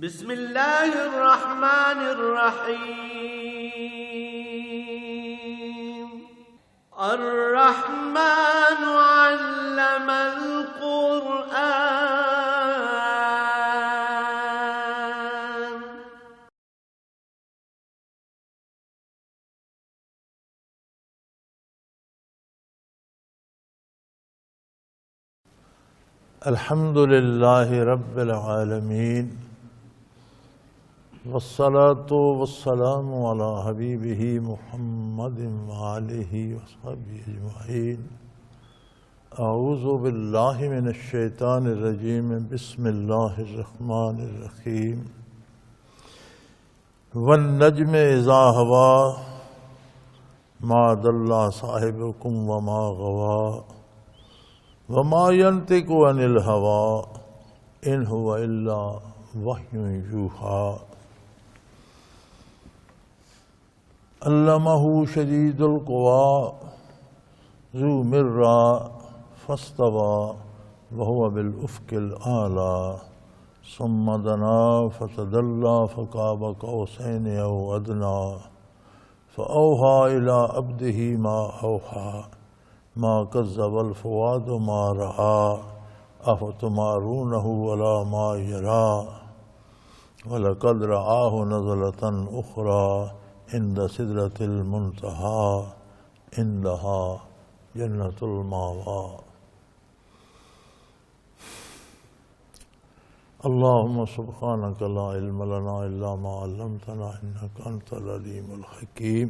بسم اللہ الرحمن الرحیم الرحمن علم القرآن الحمد للہ رب العالمین والصلاة والسلام علی حبیبہ محمد وآلہ وصحبہ اجمعین اعوذ باللہ من الشیطان الرجیم بسم اللہ الرحمن الرحیم والنجم اذا ہوا ما ضل صاحبکم وما غوا وما ينطق عن الهوى ان هو الا وحی یوحی علمہ شدید القوى ذو مرہ فاستوى وهو بالافق الاعلی ثم دنا فتدلى فقاب قوسین او ادنى فاوحى الى عبده ما اوحى ما كذب الفؤاد ما رأى أفتمارونه على ما يرى ولقد رآه نزلة أخرى عند سدرة المنتهى عندها جنة المأوى اللهم سبحانك لا علم لنا إلا ما علمتنا إنك أنت العليم الحكيم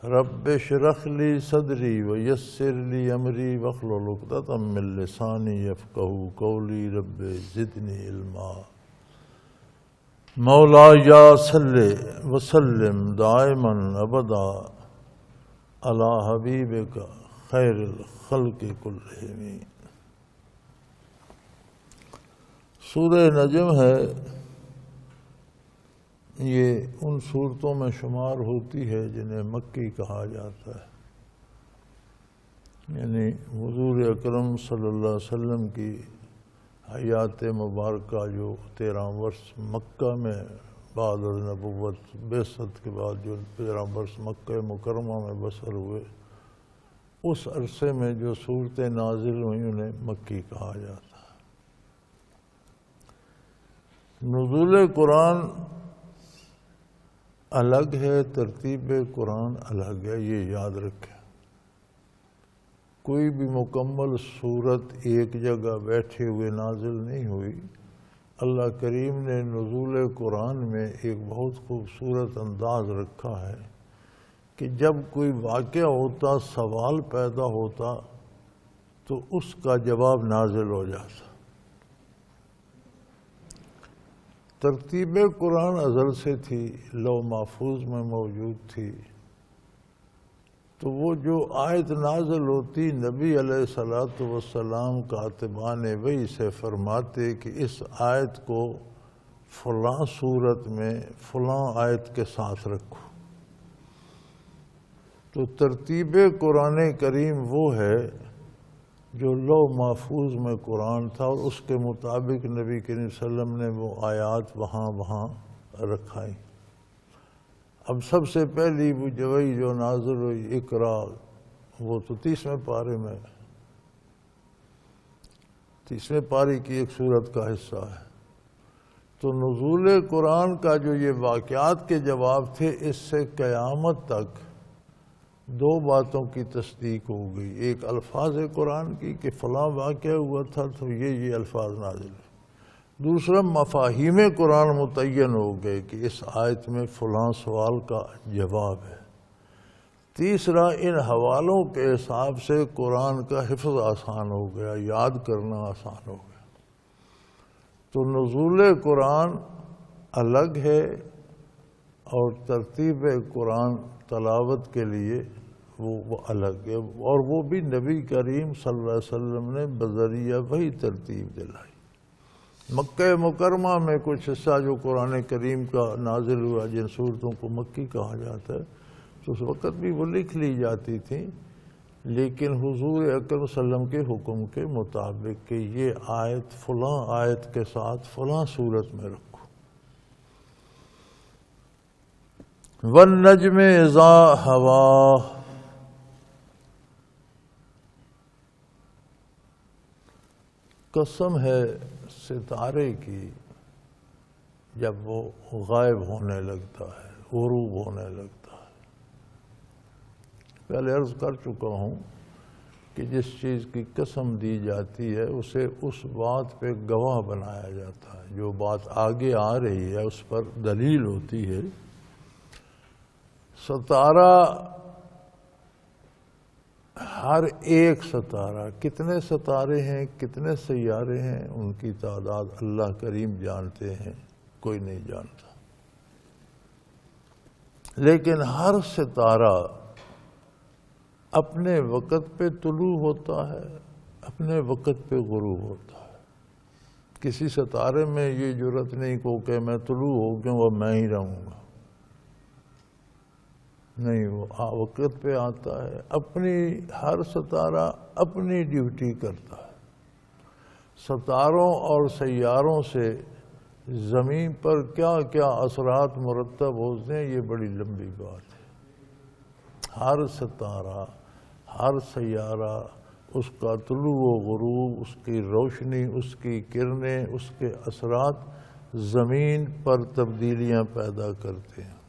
رب اشرح لي صدري ويسر لي أمري واحلل عقدة من لساني يفقهوا قولي رب زدني علما مولاي صل وسلم دائما أبدا على حبيبك خير الخلق كلهم سورہ نجم ہے، یہ ان صورتوں میں شمار ہوتی ہے جنہیں مکی کہا جاتا ہے، یعنی حضور اکرم صلی اللہ علیہ وسلم کی حیات مبارکہ جو 13 برس مکہ میں بعد از نبوت بعثت کے بعد جو 13 برس مکہ مکرمہ میں بسر ہوئے، اس عرصے میں جو صورتیں نازل ہوئیں انہیں مکی کہا جاتا ہے۔ نزول قرآن الگ ہے، ترتیب قرآن الگ ہے، یہ یاد رکھیں۔ کوئی بھی مکمل صورت ایک جگہ بیٹھے ہوئے نازل نہیں ہوئی۔ اللہ کریم نے نزول قرآن میں ایک بہت خوبصورت انداز رکھا ہے کہ جب کوئی واقعہ ہوتا، سوال پیدا ہوتا تو اس کا جواب نازل ہو جاتا۔ ترتیب قرآن ازل سے تھی، لوح محفوظ میں موجود تھی، تو وہ جو آیت نازل ہوتی نبی علیہ السلام کاتبان وحی سے فرماتے کہ اس آیت کو فلاں صورت میں فلاں آیت کے ساتھ رکھو۔ تو ترتیب قرآن کریم وہ ہے جو لوح محفوظ میں قرآن تھا اور اس کے مطابق نبی کریم صلی اللہ علیہ وسلم نے وہ آیات وہاں رکھائیں۔ اب سب سے پہلی وہ وحی جو نازل ہوئی اقرا، وہ تو 30ویں پارے میں، 30ویں پارے کی ایک سورت کا حصہ ہے۔ تو نزول قرآن کا جو یہ واقعات کے جواب تھے، اس سے قیامت تک 2 باتوں کی تصدیق ہو گئی۔ ایک الفاظ قرآن کی کہ فلاں واقعہ ہوا تھا تو یہ الفاظ نازل ہوئے۔ دوسرا مفاہیم قرآن متعین ہو گئے کہ اس آیت میں فلاں سوال کا جواب ہے۔ تیسرا ان حوالوں کے حساب سے قرآن کا حفظ آسان ہو گیا، یاد کرنا آسان ہو گیا۔ تو نزول قرآن الگ ہے اور ترتیب قرآن تلاوت کے لیے وہ الگ ہے، اور وہ بھی نبی کریم صلی اللہ علیہ وسلم نے بذریعہ وہی ترتیب دلائی۔ مکہ مکرمہ میں کچھ حصہ جو قرآن کریم کا نازل ہوا، جن صورتوں کو مکی کہا جاتا ہے، تو اس وقت بھی وہ لکھ لی جاتی تھیں، لیکن حضور اکرم صلی اللہ علیہ وسلم کے حکم کے مطابق کہ یہ آیت فلاں آیت کے ساتھ فلاں صورت میں رکھو۔ والنجم اذا ہوا، قسم ہے ستارے کی جب وہ غائب ہونے لگتا ہے، غروب ہونے لگتا ہے۔ پہلے عرض کر چکا ہوں کہ جس چیز کی قسم دی جاتی ہے اسے اس بات پہ گواہ بنایا جاتا ہے، جو بات آگے آ رہی ہے اس پر دلیل ہوتی ہے۔ ستارہ، ہر ایک ستارہ، کتنے ستارے ہیں، کتنے سیارے ہیں، ان کی تعداد اللہ کریم جانتے ہیں، کوئی نہیں جانتا، لیکن ہر ستارہ اپنے وقت پہ طلوع ہوتا ہے، اپنے وقت پہ غروب ہوتا ہے۔ کسی ستارے میں یہ جرت نہیں کہ میں طلوع ہو گیا وہ میں ہی رہوں گا، نہیں، وہ وقت پہ آتا ہے، اپنی ہر ستارہ اپنی ڈیوٹی کرتا ہے۔ ستاروں اور سیاروں سے زمین پر کیا کیا اثرات مرتب ہوتے ہیں، یہ بڑی لمبی بات ہے۔ ہر ستارہ، ہر سیارہ، اس کا طلوع و غروب، اس کی روشنی، اس کی کرنیں، اس کے اثرات زمین پر تبدیلیاں پیدا کرتے ہیں۔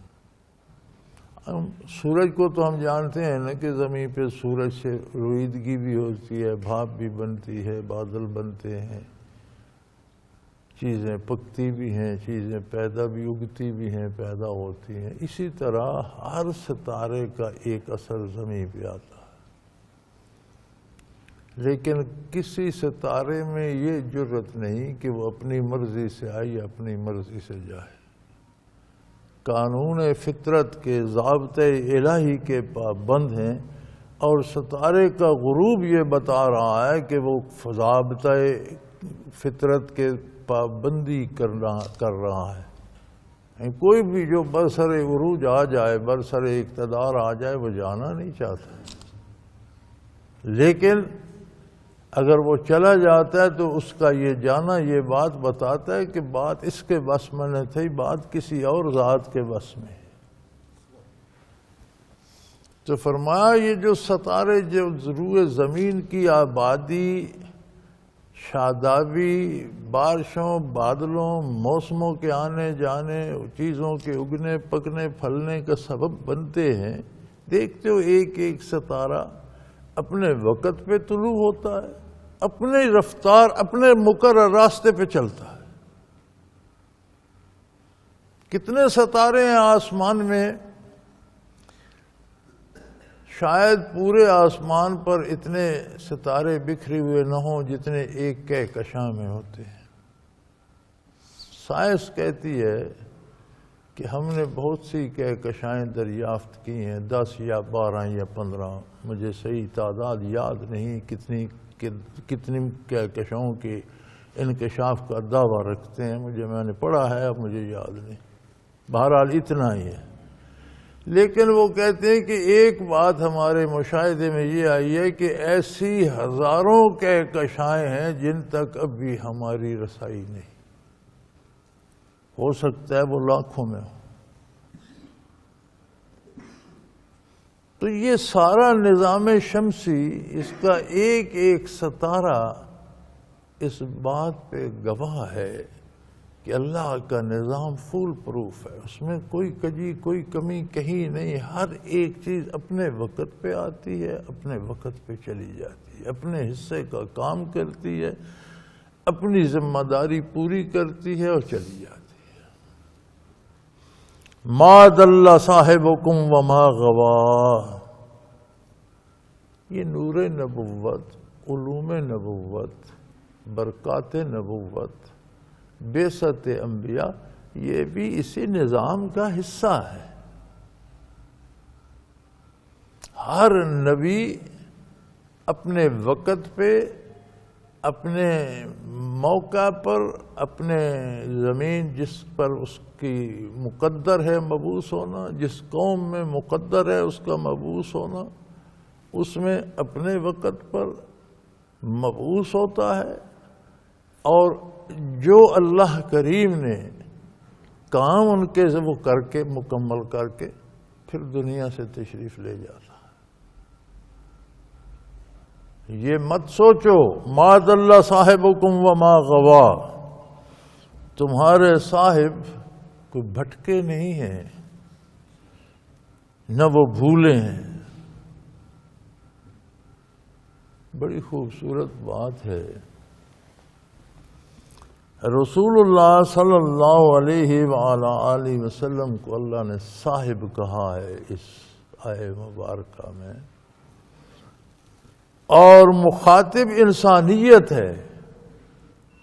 سورج کو تو ہم جانتے ہیں نا کہ زمین پہ سورج سے رویدگی بھی ہوتی ہے، بھاپ بھی بنتی ہے، بادل بنتے ہیں، چیزیں پکتی بھی ہیں، چیزیں پیدا بھی، اگتی بھی ہیں، پیدا ہوتی ہیں۔ اسی طرح ہر ستارے کا ایک اثر زمین پہ آتا ہے، لیکن کسی ستارے میں یہ جرت نہیں کہ وہ اپنی مرضی سے آئے یا اپنی مرضی سے جائے۔ قانون فطرت کے ضابطے الہی کے پابند ہیں، اور ستارے کا غروب یہ بتا رہا ہے کہ وہ ضابطہ فطرت کے پابندی کر رہا ہے۔ کوئی بھی جو برسر عروج آ جائے، برسر اقتدار آ جائے، وہ جانا نہیں چاہتا، لیکن اگر وہ چلا جاتا ہے تو اس کا یہ جانا یہ بات بتاتا ہے کہ بات اس کے بس میں نہیں تھی، بات کسی اور ذات کے بس میں ہے۔ تو فرمایا یہ جو ستارے، جو روئے زمین کی آبادی، شادابی، بارشوں، بادلوں، موسموں کے آنے جانے، چیزوں کے اگنے، پکنے، پھلنے کا سبب بنتے ہیں، دیکھتے ہو ایک ایک ستارہ اپنے وقت پہ طلوع ہوتا ہے، اپنی رفتار، اپنے مقرر راستے پہ چلتا ہے۔ کتنے ستارے ہیں آسمان میں، شاید پورے آسمان پر اتنے ستارے بکھرے ہوئے نہ ہوں جتنے ایک کہکشاں میں ہوتے ہیں۔ سائنس کہتی ہے کہ ہم نے بہت سی کہکشائیں دریافت کی ہیں، 10 یا 12 یا 15، مجھے صحیح تعداد یاد نہیں، کتنی کہکشاؤں کے انکشاف کا دعویٰ رکھتے ہیں، میں نے پڑھا ہے، اب مجھے یاد نہیں، بہرحال اتنا ہی ہے۔ لیکن وہ کہتے ہیں کہ ایک بات ہمارے مشاہدے میں یہ آئی ہے کہ ایسی ہزاروں کہکشائیں ہیں جن تک ابھی ہماری رسائی نہیں، ہو سکتا ہے وہ لاکھوں میں ہو۔ تو یہ سارا نظام شمسی، اس کا ایک ایک ستارہ اس بات پہ گواہ ہے کہ اللہ کا نظام فول پروف ہے، اس میں کوئی کجی، کوئی کمی کہیں نہیں، ہر ایک چیز اپنے وقت پہ آتی ہے، اپنے وقت پہ چلی جاتی ہے، اپنے حصے کا کام کرتی ہے، اپنی ذمہ داری پوری کرتی ہے اور چلی جاتی ہے۔ ما ضل صاحبکم وما غوا، یہ نور نبوت، علوم نبوت، برکات نبوت، بعثت انبیاء، یہ بھی اسی نظام کا حصہ ہے۔ ہر نبی اپنے وقت پہ، اپنے موقع پر، اپنے زمین جس پر اس کی مقدر ہے مبعوث ہونا، جس قوم میں مقدر ہے اس کا مبعوث ہونا، اس میں اپنے وقت پر مبعوث ہوتا ہے، اور جو اللہ کریم نے کام ان کے وہ کر کے مکمل کر کے پھر دنیا سے تشریف لے جاتا. یہ مت سوچو ما ضل صاحبکم وما غوا، تمہارے صاحب کوئی بھٹکے نہیں ہیں نہ وہ بھولے ہیں. بڑی خوبصورت بات ہے. رسول اللہ صلی اللہ علیہ وآلہ آلہ وسلم کو اللہ نے صاحب کہا ہے اس آیہ مبارکہ میں، اور مخاطب انسانیت ہے.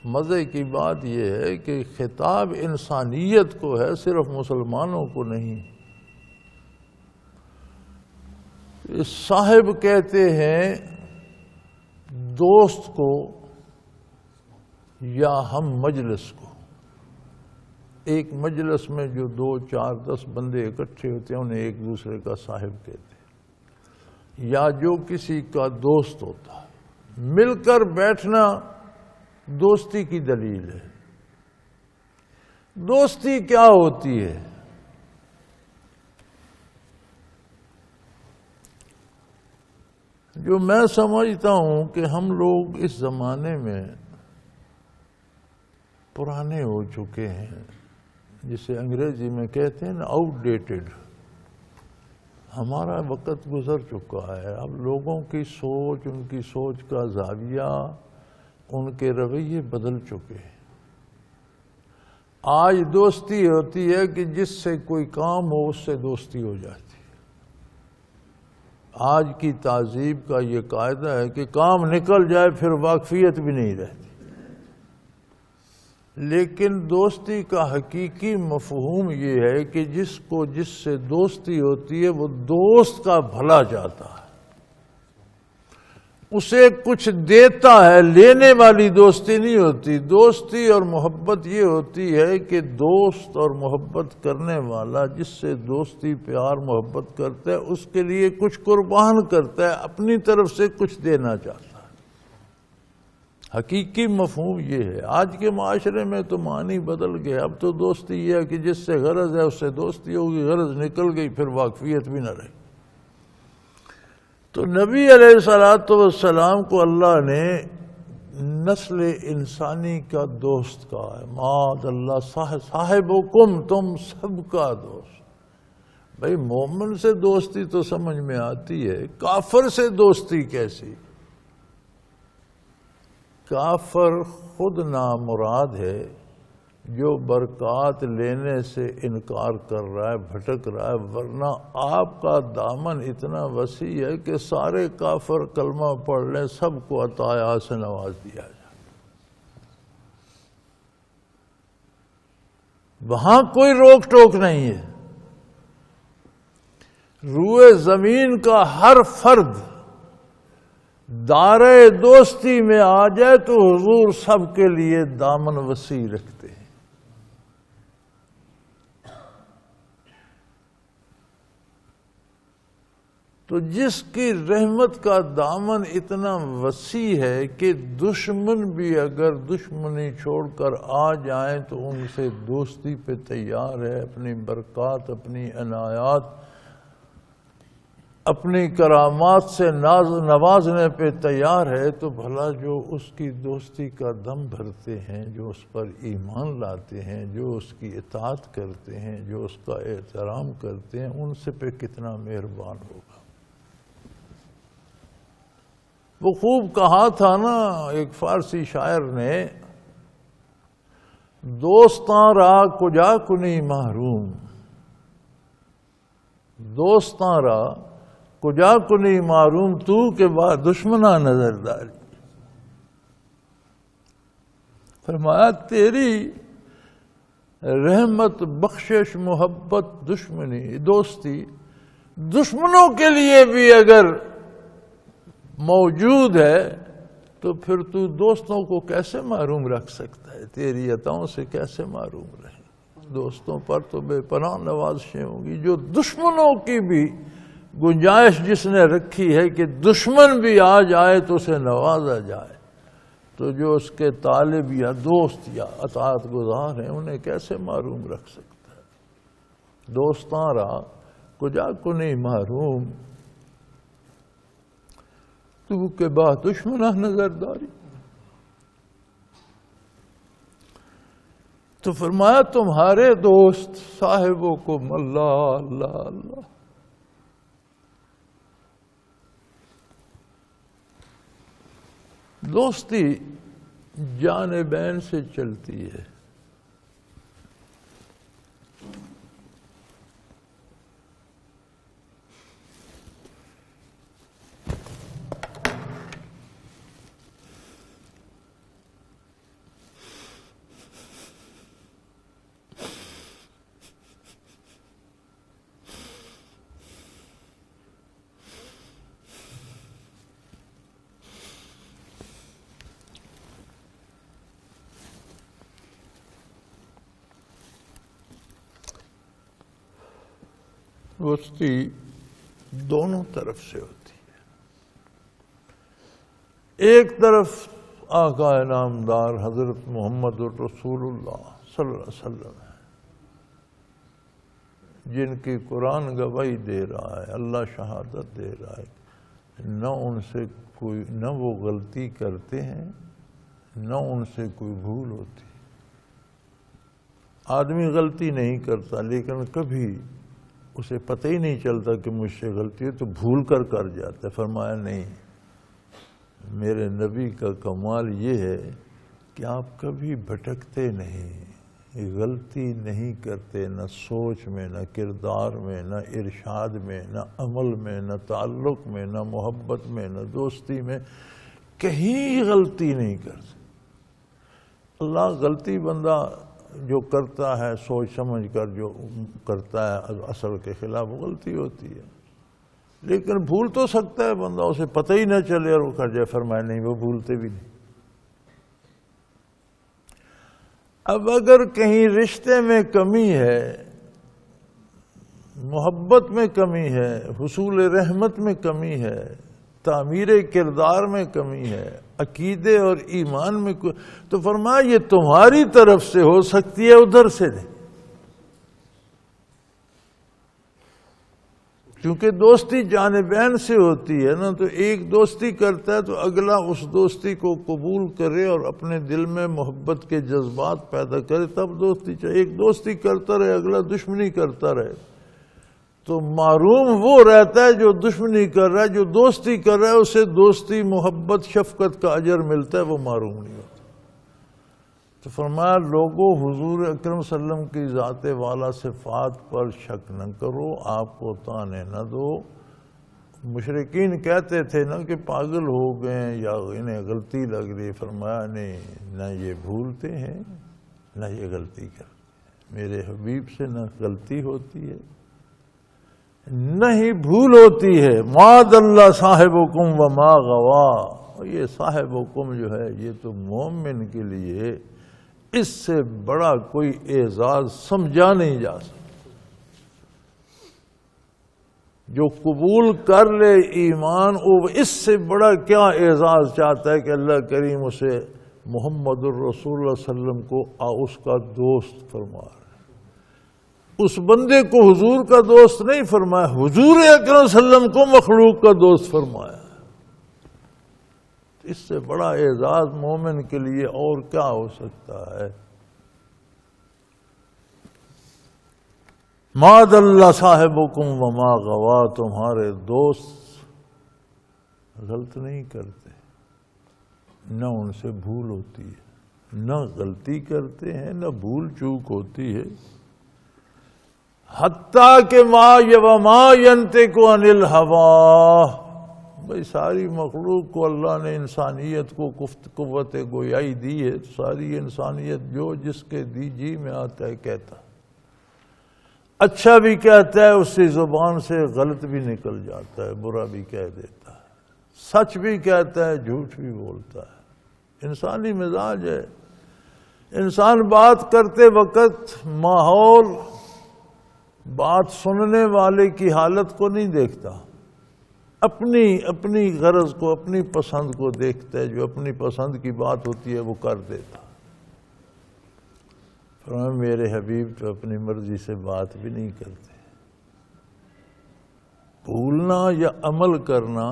مزے کی بات یہ ہے کہ خطاب انسانیت کو ہے، صرف مسلمانوں کو نہیں. صاحب کہتے ہیں دوست کو یا ہم مجلس کو. ایک مجلس میں جو 2 4 10 بندے اکٹھے ہوتے ہیں انہیں ایک دوسرے کا صاحب کہتے ہیں، یا جو کسی کا دوست ہوتا ہے. مل کر بیٹھنا دوستی کی دلیل ہے. دوستی کیا ہوتی ہے؟ جو میں سمجھتا ہوں کہ ہم لوگ اس زمانے میں پرانے ہو چکے ہیں، جسے انگریزی میں کہتے ہیں نا آؤٹ ڈیٹڈ. ہمارا وقت گزر چکا ہے. اب لوگوں کی سوچ، ان کی سوچ کا زاویہ، ان کے رویے بدل چکے ہیں. آج دوستی ہوتی ہے کہ جس سے کوئی کام ہو اس سے دوستی ہو جاتی ہے. آج کی تہذیب کا یہ قاعدہ ہے کہ کام نکل جائے پھر واقفیت بھی نہیں رہتی. لیکن دوستی کا حقیقی مفہوم یہ ہے کہ جس کو جس سے دوستی ہوتی ہے وہ دوست کا بھلا چاہتا ہے، اسے کچھ دیتا ہے. لینے والی دوستی نہیں ہوتی. دوستی اور محبت یہ ہوتی ہے کہ دوست اور محبت کرنے والا جس سے دوستی پیار محبت کرتا ہے اس کے لیے کچھ قربان کرتا ہے، اپنی طرف سے کچھ دینا چاہتا ہے. حقیقی مفہوم یہ ہے. آج کے معاشرے میں تو معنی بدل گئے. اب تو دوستی یہ ہے کہ جس سے غرض ہے اس سے دوستی ہوگی، غرض نکل گئی پھر واقفیت بھی نہ رہی. تو نبی علیہ السلام کو اللہ نے نسل انسانی کا دوست کہا ہے. ما ضل صاحبکم، تم سب کا دوست. بھئی مومن سے دوستی تو سمجھ میں آتی ہے، کافر سے دوستی کیسی؟ کافر خود نامراد ہے جو برکات لینے سے انکار کر رہا ہے، بھٹک رہا ہے. ورنہ آپ کا دامن اتنا وسیع ہے کہ سارے کافر کلمہ پڑھ لیں، سب کو عطایات سے نواز دیا جائے. وہاں کوئی روک ٹوک نہیں ہے. روئے زمین کا ہر فرد دائرۂ دوستی میں آ جائے تو حضور سب کے لیے دامن وسیع رکھتے ہیں. تو جس کی رحمت کا دامن اتنا وسیع ہے کہ دشمن بھی اگر دشمنی چھوڑ کر آ جائیں تو ان سے دوستی پہ تیار ہے، اپنی برکات، اپنی عنایات، اپنی کرامات سے نوازنے پہ تیار ہے. تو بھلا جو اس کی دوستی کا دم بھرتے ہیں، جو اس پر ایمان لاتے ہیں، جو اس کی اطاعت کرتے ہیں، جو اس کا احترام کرتے ہیں، ان سے پہ کتنا مہربان ہوگا. وہ خوب کہا تھا نا ایک فارسی شاعر نے، دوستاں را کجا کنی محروم، دوستاں را کجا کنی معروم، تو کے بعد دشمنہ نظرداری. فرمایا تیری رحمت، بخشش، محبت، دشمنی، دوستی دشمنوں کے لیے بھی اگر موجود ہے تو پھر تو دوستوں کو کیسے محروم رکھ سکتا ہے؟ تیری عطاؤں سے کیسے محروم رہے؟ دوستوں پر تو بے پناہ نوازشیں ہوں گی. جو دشمنوں کی بھی گنجائش جس نے رکھی ہے کہ دشمن بھی آ جائے تو اسے نوازا جائے، تو جو اس کے طالب یا دوست یا اطاعت گزار ہیں انہیں کیسے محروم رکھ سکتا ہے؟ دوستاں را کجا کنی محروم تو کے با دشمنہ نظر داری. تو فرمایا تمہارے دوست صاحبکم اللہ اللہ اللہ. دوستی جانبین سے چلتی ہے. دوستی دونوں طرف سے ہوتی ہے. ایک طرف آقا نامدار حضرت محمد الرسول اللہ صلی اللہ علیہ وسلم ہے، جن کی قرآن گواہی دے رہا ہے، اللہ شہادت دے رہا ہے، نہ ان سے کوئی نہ وہ غلطی کرتے ہیں نہ ان سے کوئی بھول ہوتی. آدمی غلطی نہیں کرتا لیکن کبھی اسے پتہ ہی نہیں چلتا کہ مجھ سے غلطی ہے تو بھول کر جاتا ہے. فرمایا نہیں، میرے نبی کا کمال یہ ہے کہ آپ کبھی بھٹکتے نہیں، غلطی نہیں کرتے، نہ سوچ میں، نہ کردار میں، نہ ارشاد میں، نہ عمل میں، نہ تعلق میں، نہ محبت میں، نہ دوستی میں، کہیں غلطی نہیں کرتے. اللہ غلطی بندہ جو کرتا ہے سوچ سمجھ کر جو کرتا ہے اصل کے خلاف غلطی ہوتی ہے، لیکن بھول تو سکتا ہے بندہ، اسے پتہ ہی نہ چلے اور وہ کر جائے. فرمایا نہیں، وہ بھولتے بھی نہیں. اب اگر کہیں رشتے میں کمی ہے، محبت میں کمی ہے، حصول رحمت میں کمی ہے، تعمیر کردار میں کمی ہے، عقیدے اور ایمان میں تو فرمایا یہ تمہاری طرف سے ہو سکتی ہے، ادھر سے نہیں. کیونکہ دوستی جانبین سے ہوتی ہے نا، تو ایک دوستی کرتا ہے تو اگلا اس دوستی کو قبول کرے اور اپنے دل میں محبت کے جذبات پیدا کرے، تب دوستی چاہیے. ایک دوستی کرتا رہے اگلا دشمنی کرتا رہے تو معروم وہ رہتا ہے جو دشمنی کر رہا ہے. جو دوستی کر رہا ہے اسے دوستی محبت شفقت کا اجر ملتا ہے، وہ معروم نہیں ہوتا. تو فرمایا لوگوں حضور اکرم صلی اللہ علیہ وسلم کی ذات والا صفات پر شک نہ کرو، آپ کو تانے نہ دو. مشرکین کہتے تھے نا کہ پاگل ہو گئے یا انہیں غلطی لگ رہی. فرمایا نہیں، نہ یہ بھولتے ہیں نہ یہ غلطی کرتے. میرے حبیب سے نہ غلطی ہوتی ہے نہ ہی بھول ہوتی ہے. ماد اللہ صاحبکم وما غوا. یہ صاحبکم جو ہے یہ تو مومن کے لیے اس سے بڑا کوئی اعزاز سمجھا نہیں جا سکتا. جو قبول کر لے ایمان، وہ اس سے بڑا کیا اعزاز چاہتا ہے کہ اللہ کریم اسے محمد الرسول اللہ صلی اللہ علیہ وسلم کو اس کا دوست فرما رہا ہے. اس بندے کو حضور کا دوست نہیں فرمایا، حضور اکرم صلی اللہ علیہ وسلم کو مخلوق کا دوست فرمایا. اس سے بڑا اعزاز مومن کے لیے اور کیا ہو سکتا ہے. ماد اللہ صاحبکم وما غوا. تمہارے دوست غلط نہیں کرتے، نہ ان سے بھول ہوتی ہے، نہ غلطی کرتے ہیں نہ بھول چوک ہوتی ہے. حتیٰ کہ وما ینطق عن الہویٰ. بھئی ساری مخلوق کو اللہ نے انسانیت کو قوت گویائی دی ہے، ساری انسانیت جو جس کے جی میں آتا ہے کہتا، اچھا بھی کہتا ہے، اس کی زبان سے غلط بھی نکل جاتا ہے، برا بھی کہہ دیتا ہے، سچ بھی کہتا ہے، جھوٹ بھی بولتا ہے. انسانی مزاج ہے. انسان بات کرتے وقت ماحول، بات سننے والے کی حالت کو نہیں دیکھتا، اپنی غرض کو، اپنی پسند کو دیکھتا ہے. جو اپنی پسند کی بات ہوتی ہے وہ کر دیتا. فرمایا میرے حبیب تو اپنی مرضی سے بات بھی نہیں کرتے. بھولنا یا عمل کرنا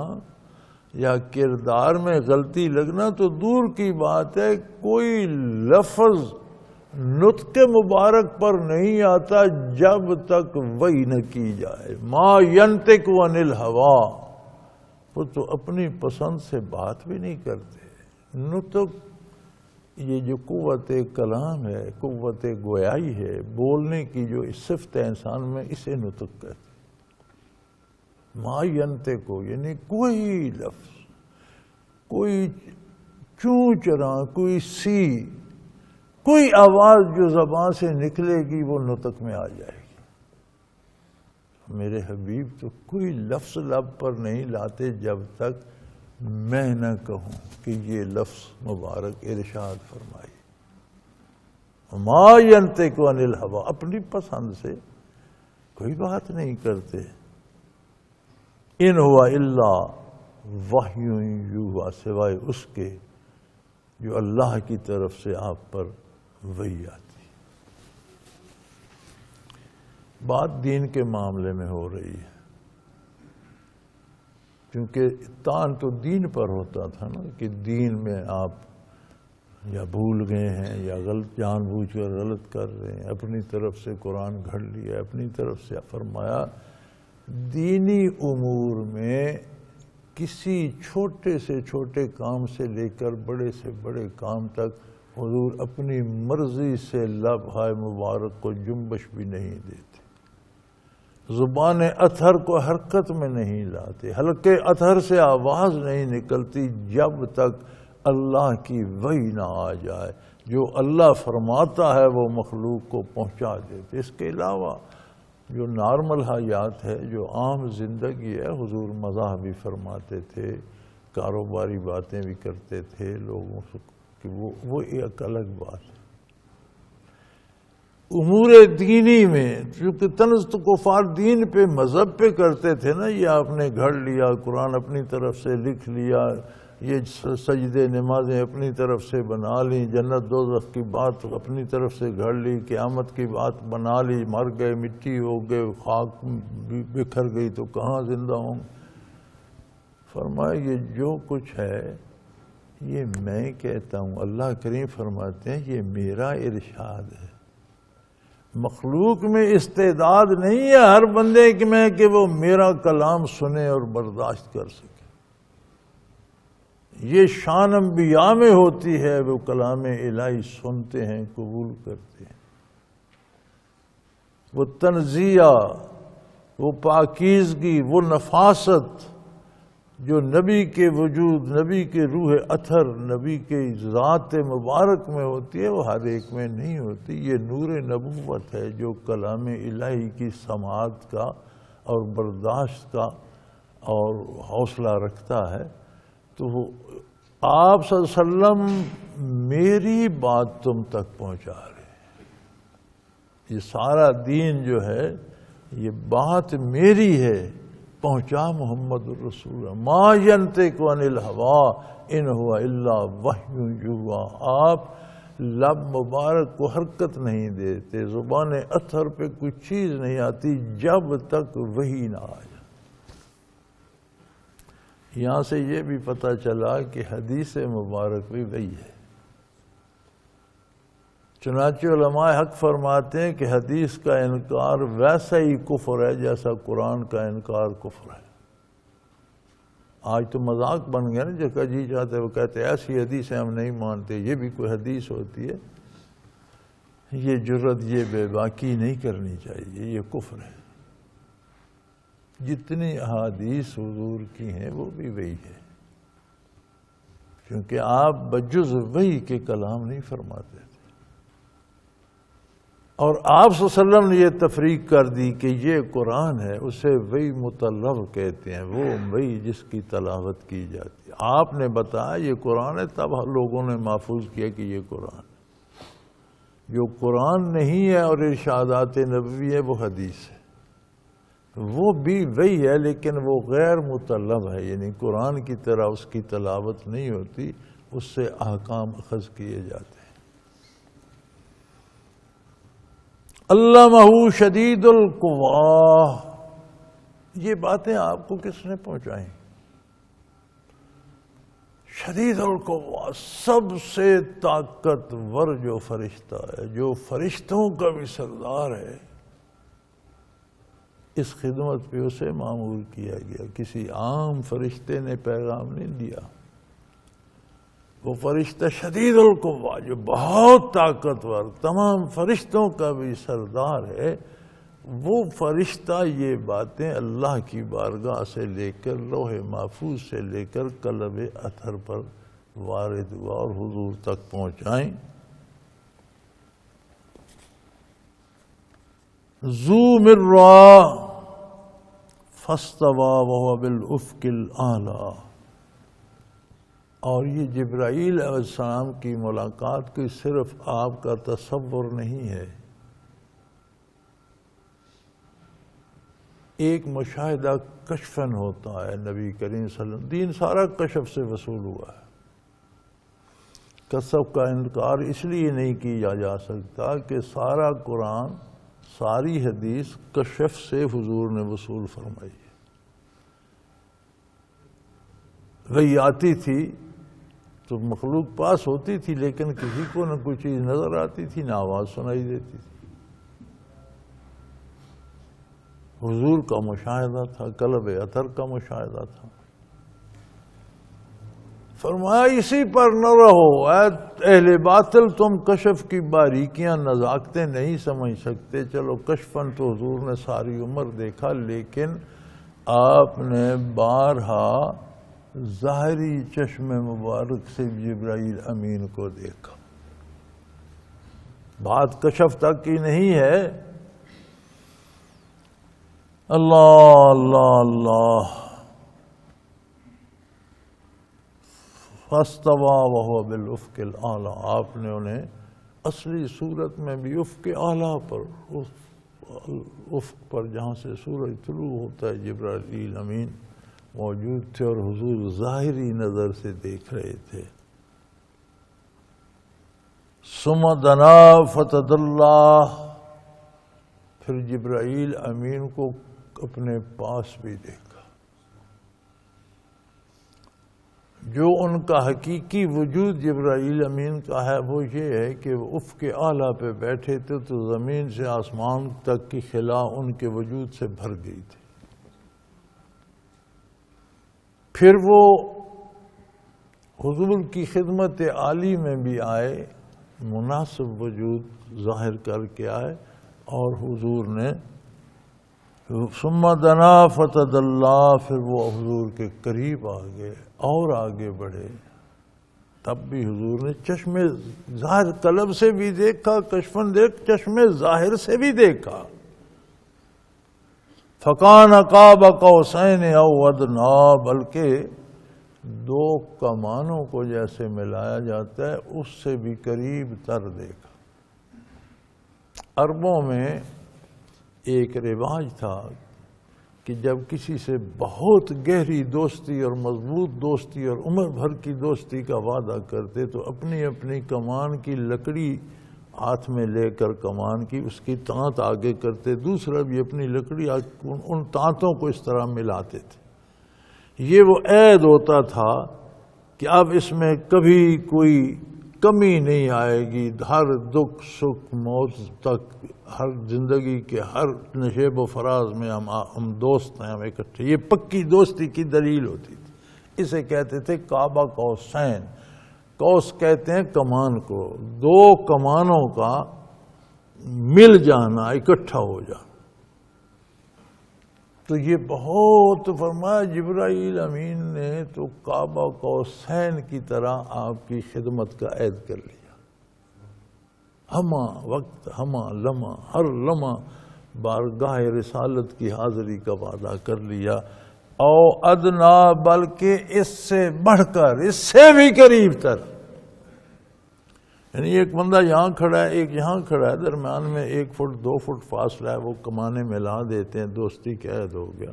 یا کردار میں غلطی لگنا تو دور کی بات ہے، کوئی لفظ نطق مبارک پر نہیں آتا جب تک وحی نہ کی جائے۔ ما ینطق عن الہوا، وہ تو اپنی پسند سے بات بھی نہیں کرتے۔ نطق یہ جو قوت کلام ہے، قوت گویائی ہے، بولنے کی جو صفت ہے انسان میں، اسے نطق کہتے ہیں۔ ما ینطق، یعنی کوئی لفظ، کوئی چوں چراں، کوئی سی، کوئی آواز جو زبان سے نکلے گی وہ نطق میں آ جائے گی۔ میرے حبیب تو کوئی لفظ لب پر نہیں لاتے جب تک میں نہ کہوں کہ یہ لفظ مبارک ارشاد فرمائی۔ ما ینطق عن الہوا، اپنی پسند سے کوئی بات نہیں کرتے۔ ان ہوا الا وحی یوحی، سوائے اس کے جو اللہ کی طرف سے آپ پر وحی آتی۔ بات دین کے معاملے میں ہو رہی ہے، کیونکہ تان تو دین پر ہوتا تھا نا، کہ دین میں آپ یا بھول گئے ہیں یا غلط جان بوجھ کر غلط کر رہے ہیں، اپنی طرف سے قرآن گھڑ لیا، اپنی طرف سے فرمایا دینی امور میں کسی چھوٹے سے چھوٹے کام سے لے کر بڑے سے بڑے کام تک حضور اپنی مرضی سے لبھائے مبارک کو جنبش بھی نہیں دیتے، زبان اطہر کو حرکت میں نہیں لاتے، حلقے اطہر سے آواز نہیں نکلتی جب تک اللہ کی وحی نہ آ جائے۔ جو اللہ فرماتا ہے وہ مخلوق کو پہنچا دیتے۔ اس کے علاوہ جو نارمل حیات ہے، جو عام زندگی ہے، حضور مزاح بھی فرماتے تھے، کاروباری باتیں بھی کرتے تھے لوگوں سے، کہ وہ ایک الگ بات ہے۔ امور دینی میں چونکہ طنز تو کفار دین پہ، مذہب پہ کرتے تھے نا، یہ آپ نے گھڑ لیا، قرآن اپنی طرف سے لکھ لیا، یہ سجدے نمازیں اپنی طرف سے بنا لی، جنت دوزخ کی بات اپنی طرف سے گھڑ لی، قیامت کی بات بنا لی، مر گئے مٹی ہو گئے، خاک بکھر گئی تو کہاں زندہ ہوں۔ فرمایا یہ جو کچھ ہے یہ میں کہتا ہوں، اللہ کریم فرماتے ہیں یہ میرا ارشاد ہے۔ مخلوق میں استعداد نہیں ہے ہر بندے میں کہ وہ میرا کلام سنے اور برداشت کر سکے۔ یہ شان انبیاء میں ہوتی ہے، وہ کلام الہی سنتے ہیں، قبول کرتے ہیں۔ وہ تنزیہ، وہ پاکیزگی، وہ نفاست جو نبی کے وجود، نبی کے روح اطہر، نبی کے ذات مبارک میں ہوتی ہے، وہ ہر ایک میں نہیں ہوتی۔ یہ نور نبوت ہے جو کلام الہی کی سماعت کا اور برداشت کا اور حوصلہ رکھتا ہے۔ تو آپ صلی اللہ علیہ وسلم میری بات تم تک پہنچا رہے ہیں۔ یہ سارا دین جو ہے یہ بات میری ہے، پہنچا محمد الرسول اللہ۔ ما ینطق عن الہوا ان ہوا الا وحی یوحی، آپ لب مبارک کو حرکت نہیں دیتے، زبان اطہر پہ کوئی چیز نہیں آتی جب تک وحی نہ آ جائے۔ یہاں سے یہ بھی پتہ چلا کہ حدیث مبارک بھی وحی ہے۔ چنانچہ علماء حق فرماتے ہیں کہ حدیث کا انکار ویسا ہی کفر ہے جیسا قرآن کا انکار کفر ہے۔ آج تو مذاق بن گیا نا، جو کہ جی چاہتے وہ کہتے ہیں ایسی حدیثیں ہم نہیں مانتے، یہ بھی کوئی حدیث ہوتی ہے؟ یہ جرت، یہ بے باکی نہیں کرنی چاہیے، یہ کفر ہے۔ جتنی احادیث حضور کی ہیں وہ بھی وہی ہے، کیونکہ آپ بجز وحی کے کلام نہیں فرماتے تھے۔ اور آپ صلی اللہ علیہ وسلم نے یہ تفریق کر دی کہ یہ قرآن ہے، اسے وحی مطلب کہتے ہیں، وہ وحی جس کی تلاوت کی جاتی ہے۔ آپ نے بتایا یہ قرآن ہے، تب لوگوں نے محفوظ کیا کہ یہ قرآن ہے۔ جو قرآن نہیں ہے اور ارشادات نبوی ہے وہ حدیث ہے، وہ بھی وحی ہے لیکن وہ غیر مطلب ہے، یعنی قرآن کی طرح اس کی تلاوت نہیں ہوتی، اس سے احکام اخذ کیے جاتے ہیں۔ علمہ شدید القویٰ، یہ باتیں آپ کو کس نے پہنچائیں؟ شدید القوہ، سب سے طاقتور جو فرشتہ ہے، جو فرشتوں کا بھی سردار ہے، اس خدمت پہ اسے مامور کیا گیا. کسی عام فرشتے نے پیغام نہیں دیا. وہ فرشتہ شدید القوہ جو بہت طاقتور، تمام فرشتوں کا بھی سردار ہے، وہ فرشتہ یہ باتیں اللہ کی بارگاہ سے لے کر، لوح محفوظ سے لے کر قلب اطہر پر وارد ہوا اور حضور تک پہنچائیں. ذو مرہ فاستوى وهو بالافق الاعلی. اور یہ جبرائیل علیہ السلام کی ملاقات کوئی صرف آپ کا تصور نہیں ہے، ایک مشاہدہ کشفاً ہوتا ہے. نبی کریم صلی اللہ علیہ وسلم، دین سارا کشف سے وصول ہوا ہے. کشف کا انکار اس لیے نہیں کیا جا سکتا کہ سارا قرآن، ساری حدیث کشف سے حضور نے وصول فرمائی ہے. وہی آتی تھی تو مخلوق پاس ہوتی تھی، لیکن کسی کو نہ کوئی چیز نظر آتی تھی، نہ آواز سنائی دیتی تھی. حضور کا مشاہدہ تھا، قلب اطہر کا مشاہدہ تھا. فرمایا اسی پر نہ رہو اے اہل باطل، تم کشف کی باریکیاں، نزاکتیں نہیں سمجھ سکتے. چلو کشفاً تو حضور نے ساری عمر دیکھا، لیکن آپ نے بارہا ظاہری چشم مبارک سے جبرائیل امین کو دیکھا. بات کشف تک کی نہیں ہے. اللہ اللہ اللہ. فاستوى وهو بالافق الاعلی. آپ نے انہیں اصلی صورت میں بھی افق اعلیٰ پر، افق پر جہاں سے سورج طلوع ہوتا ہے، جبرائیل امین موجود تھے اور حضور ظاہری نظر سے دیکھ رہے تھے. ثم دنا فتدلى. پھر جبرائیل امین کو اپنے پاس بھی دیکھا. جو ان کا حقیقی وجود جبرائیل امین کا ہے وہ یہ ہے کہ وہ افق اعلیٰ پہ بیٹھے تھے تو زمین سے آسمان تک کی خلا ان کے وجود سے بھر گئی تھی. پھر وہ حضور کی خدمت عالی میں بھی آئے، مناسب وجود ظاہر کر کے آئے، اور حضور نے ثم دنا فتدلى. پھر وہ حضور کے قریب آ گئے اور آگے بڑھے. تب بھی حضور نے چشم ظاہر قلب سے بھی دیکھا، کشفاً دیکھ، چشم ظاہر سے بھی دیکھا. فکان قاب قوسین او ادنیٰ. بلکہ دو کمانوں کو جیسے ملایا جاتا ہے اس سے بھی قریب تر دیکھا. عربوں میں ایک رواج تھا کہ جب کسی سے بہت گہری دوستی اور مضبوط دوستی اور عمر بھر کی دوستی کا وعدہ کرتے تو اپنی اپنی کمان کی لکڑی ہاتھ میں لے کر کمان کی اس کی تانت آگے کرتے، دوسرا بھی اپنی لکڑی ان تانتوں کو اس طرح ملاتے تھے. یہ وہ عہد ہوتا تھا کہ اب اس میں کبھی کوئی کمی نہیں آئے گی. ہر دکھ سکھ موت تک، ہر زندگی کے ہر نشیب و فراز میں ہم دوست ہیں، ہم اکٹھے. یہ پکی دوستی کی دلیل ہوتی تھی. اسے کہتے تھے کعبہ قوسین. قوس کہتے ہیں کمان کو، دو کمانوں کا مل جانا، اکٹھا ہو جانا. تو یہ بہت فرمایا جبرائیل امین نے تو کعبہ قوسین کی طرح آپ کی خدمت کا عہد کر لیا. ہمہ وقت، ہمہ لمحہ، ہر لمحہ بارگاہ رسالت کی حاضری کا وعدہ کر لیا. او ادنا، بلکہ اس سے بڑھ کر، اس سے بھی قریب تر. یعنی ایک بندہ یہاں کھڑا ہے، ایک یہاں کھڑا ہے، درمیان میں 1 فٹ 2 فٹ فاصلہ ہے، وہ کمانے ملا دیتے ہیں، دوستی کا عہد ہو گیا.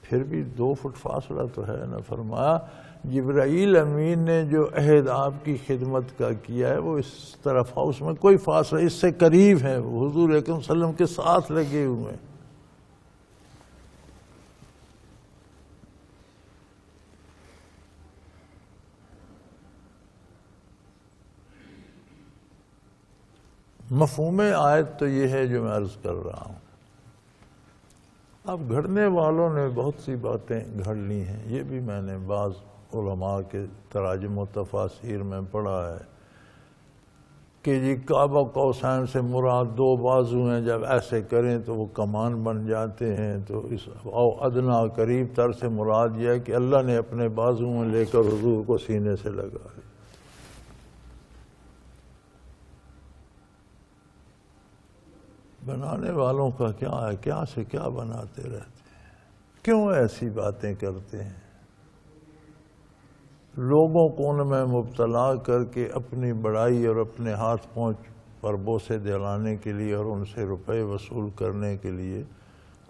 پھر بھی 2 فٹ فاصلہ تو ہے نا. فرمایا جبرائیل امین نے جو عہد آپ کی خدمت کا کیا ہے وہ اس طرف، اس میں کوئی فاصلہ، اس سے قریب ہے. حضور اکرم صلی اللہ علیہ وسلم کے ساتھ لگے ہوئے ہیں. مفہوم آیت تو یہ ہے جو میں عرض کر رہا ہوں. اب گھڑنے والوں نے بہت سی باتیں گھڑ لی ہیں. یہ بھی میں نے بعض علماء کے تراجم و تفاسیر میں پڑھا ہے کہ جی کعبہ قوسین سے مراد دو بازو ہیں، جب ایسے کریں تو وہ کمان بن جاتے ہیں. تو اس ادنا قریب تر سے مراد یہ ہے کہ اللہ نے اپنے بازو میں لے کر حضور کو سینے سے لگا دیا. بنانے والوں کا کیا ہے، کیا سے کیا بناتے رہتے ہیں، کیوں ایسی باتیں کرتے ہیں، لوگوں کو ان میں مبتلا کر کے اپنی بڑائی اور اپنے ہاتھ پہنچ پر بوسے دلانے کے لیے اور ان سے روپے وصول کرنے کے لیے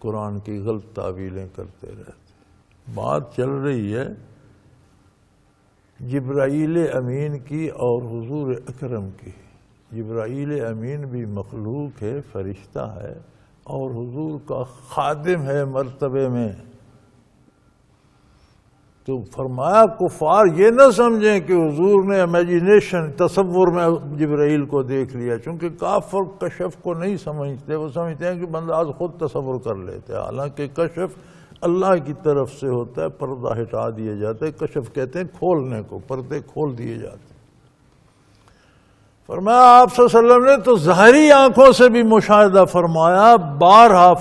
قرآن کی غلط تعویلیں کرتے رہتے ہیں. بات چل رہی ہے جبرائیل امین کی اور حضور اکرم کی. جبرائیل امین بھی مخلوق ہے، فرشتہ ہے، اور حضور کا خادم ہے مرتبے میں. تو فرمایا کفار یہ نہ سمجھیں کہ حضور نے امیجینیشن تصور میں جبرائیل کو دیکھ لیا، چونکہ کافر کشف کو نہیں سمجھتے. وہ سمجھتے ہیں کہ بندہ آج خود تصور کر لیتے ہیں، حالانکہ کشف اللہ کی طرف سے ہوتا ہے. پردہ ہٹا دیے جاتے ہیں، کشف کہتے ہیں کھولنے کو، پردے کھول دیے جاتے ہیں. فرمایا آپ صلی اللہ علیہ وسلم نے تو ظاہری آنکھوں سے بھی مشاہدہ فرمایا، بارہا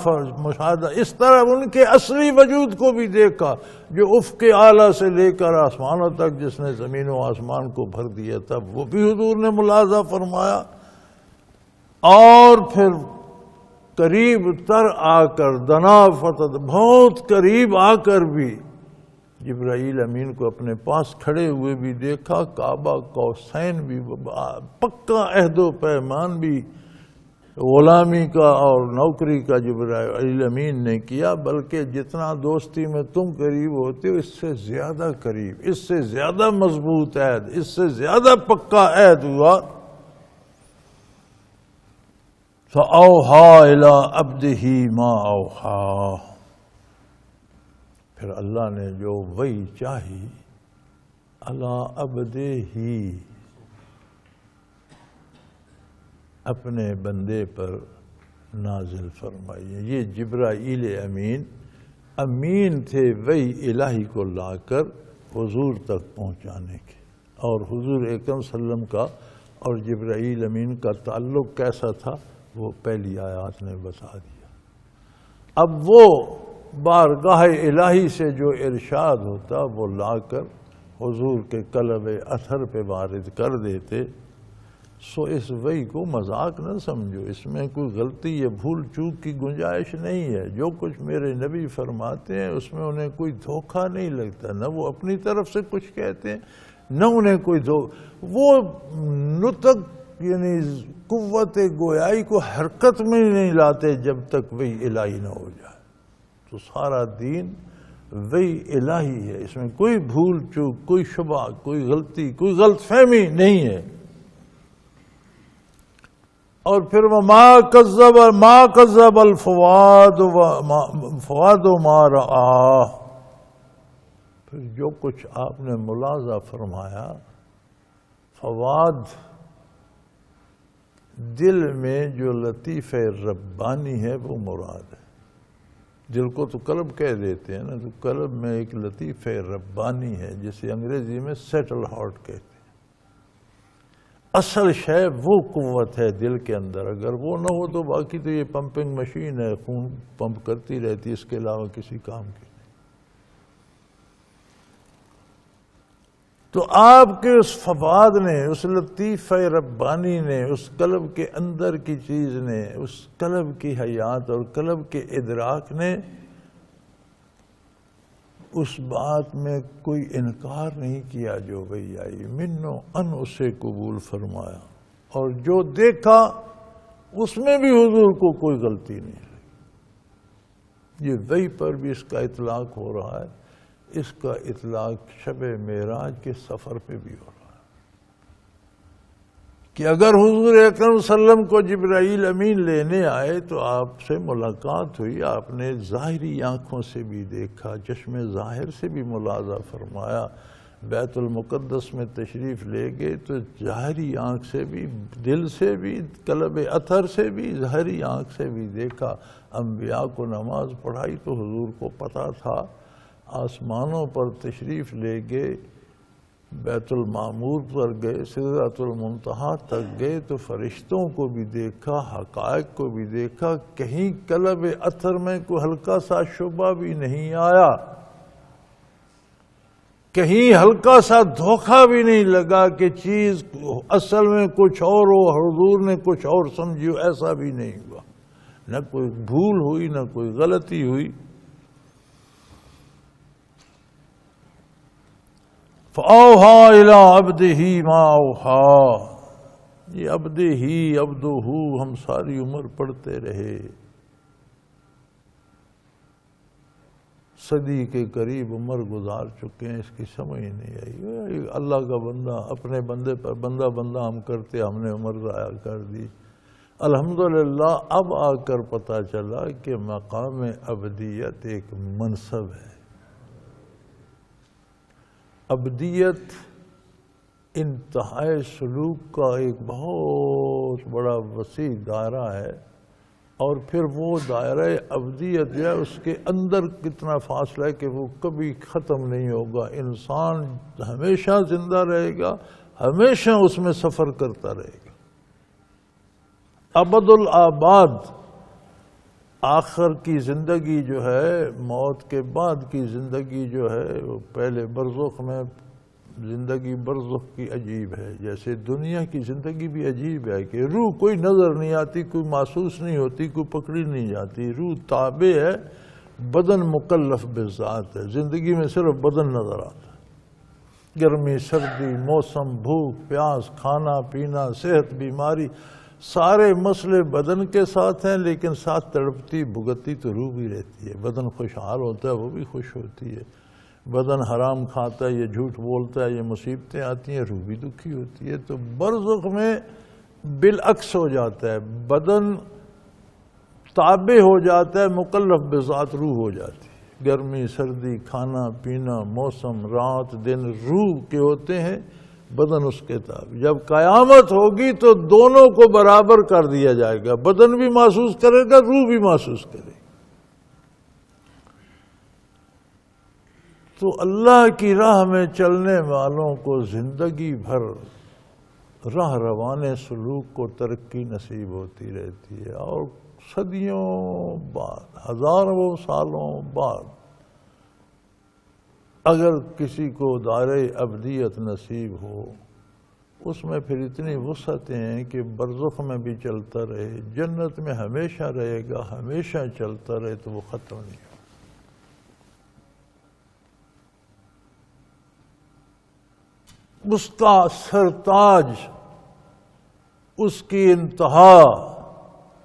مشاہدہ، اس طرح ان کے اصلی وجود کو بھی دیکھا جو افق اعلیٰ سے لے کر آسمانوں تک جس نے زمین و آسمان کو بھر دیا تھا، وہ بھی حضور نے ملاحظہ فرمایا. اور پھر قریب تر آ کر دنا فتح، بہت قریب آ کر بھی جبرائیل امین کو اپنے پاس کھڑے ہوئے بھی دیکھا. کعبہ قوسین بھی، پکا عہد و پیمان بھی غلامی کا اور نوکری کا جبرائیل امین نے کیا، بلکہ جتنا دوستی میں تم قریب ہوتے ہو اس سے زیادہ قریب، اس سے زیادہ مضبوط عہد، اس سے زیادہ پکا عہد ہوا. فَأَوْحَىٰ إِلَىٰ عَبْدِهِ مَا أَوْحَىٰ، پھر اللہ نے جو وحی چاہی علی عبدہ، اپنے بندے پر نازل فرمائی. یہ جبرائیل امین امین تھے وحی الہی کو لا کر حضور تک پہنچانے کے. اور حضور اکرم صلی اللہ علیہ وسلم کا اور جبرائیل امین کا تعلق کیسا تھا وہ پہلی آیات نے بتا دیا. اب وہ بارگاہ الہی سے جو ارشاد ہوتا وہ لا کر حضور کے قلب اثر پہ وارد کر دیتے. سو اس وحی کو مذاق نہ سمجھو، اس میں کوئی غلطی یا بھول چوک کی گنجائش نہیں ہے. جو کچھ میرے نبی فرماتے ہیں اس میں انہیں کوئی دھوکہ نہیں لگتا، نہ وہ اپنی طرف سے کچھ کہتے ہیں نہ انہیں کوئی وہ نطق یعنی قوت گویائی کو حرکت میں نہیں لاتے جب تک وحی الہی نہ ہو جائے. تو سارا دین وحی الہی ہے، اس میں کوئی بھول چوک، کوئی شبہ، کوئی غلطی، کوئی غلط فہمی نہیں ہے. اور پھر ما کذب الفؤاد ما رآ، پھر جو کچھ آپ نے ملاحظہ فرمایا، فواد دل میں جو لطیف ربانی ہے وہ مراد ہے. دل کو تو قلب کہہ دیتے ہیں نا، تو قلب میں ایک لطیف ربانی ہے جسے انگریزی میں سیٹل ہارٹ کہتے ہیں. اصل شے وہ قوت ہے دل کے اندر، اگر وہ نہ ہو تو باقی تو یہ پمپنگ مشین ہے، خون پمپ کرتی رہتی، اس کے علاوہ کسی کام کی. تو آپ کے اس فواد نے، اس لطیف ربانی نے، اس قلب کے اندر کی چیز نے، اس قلب کی حیات اور قلب کے ادراک نے اس بات میں کوئی انکار نہیں کیا جو وحی آئی، منو ان اسے قبول فرمایا. اور جو دیکھا اس میں بھی حضور کو کوئی غلطی نہیں لگی. یہ وحی پر بھی اس کا اطلاق ہو رہا ہے، اس کا اطلاق شب معراج کے سفر پہ بھی ہو رہا ہے کہ اگر حضور اکرم صلی اللہ علیہ وسلم کو جبرائیل امین لینے آئے تو آپ سے ملاقات ہوئی، آپ نے ظاہری آنکھوں سے بھی دیکھا، چشم ظاہر سے بھی ملاحظہ فرمایا، بیت المقدس میں تشریف لے گئے تو ظاہری آنکھ سے بھی، دل سے بھی، قلب اطہر سے بھی، ظاہری آنکھ سے بھی دیکھا۔ انبیاء کو نماز پڑھائی تو حضور کو پتہ تھا۔ آسمانوں پر تشریف لے گئے، بیت المعمور پر گئے، سدرۃ المنتہا تک گئے تو فرشتوں کو بھی دیکھا، حقائق کو بھی دیکھا، کہیں قلب اطہر میں کوئی ہلکا سا شبہ بھی نہیں آیا، کہیں ہلکا سا دھوکہ بھی نہیں لگا کہ چیز اصل میں کچھ اور ہو، حضور نے کچھ اور سمجھو، ایسا بھی نہیں ہوا، نہ کوئی بھول ہوئی نہ کوئی غلطی ہوئی۔ فَأَوْحَىٰ إِلَىٰ عَبْدِهِ مَا أَوْحَىٰ، یہ عبدہ ہم ساری عمر پڑھتے رہے، صدی کے قریب عمر گزار چکے ہیں، اس کی سمجھ نہیں آئی۔ اللہ کا بندہ اپنے بندے پر بندہ ہم کرتے، ہم نے عمر ضائع کر دی۔ الحمدللہ اب آ کر پتہ چلا کہ مقام عبدیت ایک منصب ہے۔ عبدیت انتہائی سلوک کا ایک بہت بڑا وسیع دائرہ ہے، اور پھر وہ دائرہ عبدیت جو ہے اس کے اندر کتنا فاصلہ ہے کہ وہ کبھی ختم نہیں ہوگا۔ انسان ہمیشہ زندہ رہے گا، ہمیشہ اس میں سفر کرتا رہے گا۔ ابد الآباد آخر کی زندگی جو ہے، موت کے بعد کی زندگی جو ہے، وہ پہلے برزخ میں زندگی برزخ کی عجیب ہے، جیسے دنیا کی زندگی بھی عجیب ہے کہ روح کوئی نظر نہیں آتی، کوئی محسوس نہیں ہوتی، کوئی پکڑی نہیں جاتی، روح تابع ہے، بدن مکلف بذات ہے، زندگی میں صرف بدن نظر آتا ہے، گرمی سردی، موسم، بھوک پیاس، کھانا پینا، صحت بیماری، سارے مسئلے بدن کے ساتھ ہیں، لیکن ساتھ تڑپتی بھگتتی تو روح بھی رہتی ہے۔ بدن خوشحال ہوتا ہے، وہ بھی خوش ہوتی ہے، بدن حرام کھاتا ہے، یہ جھوٹ بولتا ہے، یہ مصیبتیں آتی ہیں، روح بھی دکھی ہوتی ہے۔ تو برزخ میں بالعکس ہو جاتا ہے، بدن تابع ہو جاتا ہے، مکلف بذات روح ہو جاتی ہے، گرمی سردی، کھانا پینا، موسم، رات دن روح کے ہوتے ہیں، بدن اس کے تابع۔ جب قیامت ہوگی تو دونوں کو برابر کر دیا جائے گا، بدن بھی محسوس کرے گا، روح بھی محسوس کرے گا۔ تو اللہ کی راہ میں چلنے والوں کو زندگی بھر راہ روانے سلوک کو ترقی نصیب ہوتی رہتی ہے، اور صدیوں بعد، ہزاروں سالوں بعد اگر کسی کو دائرہ عبدیت نصیب ہو، اس میں پھر اتنی وسعتیں ہیں کہ برزخ میں بھی چلتا رہے، جنت میں ہمیشہ رہے گا، ہمیشہ چلتا رہے، تو وہ ختم نہیں ہو۔ اس کا سرتاج، اس کی انتہا،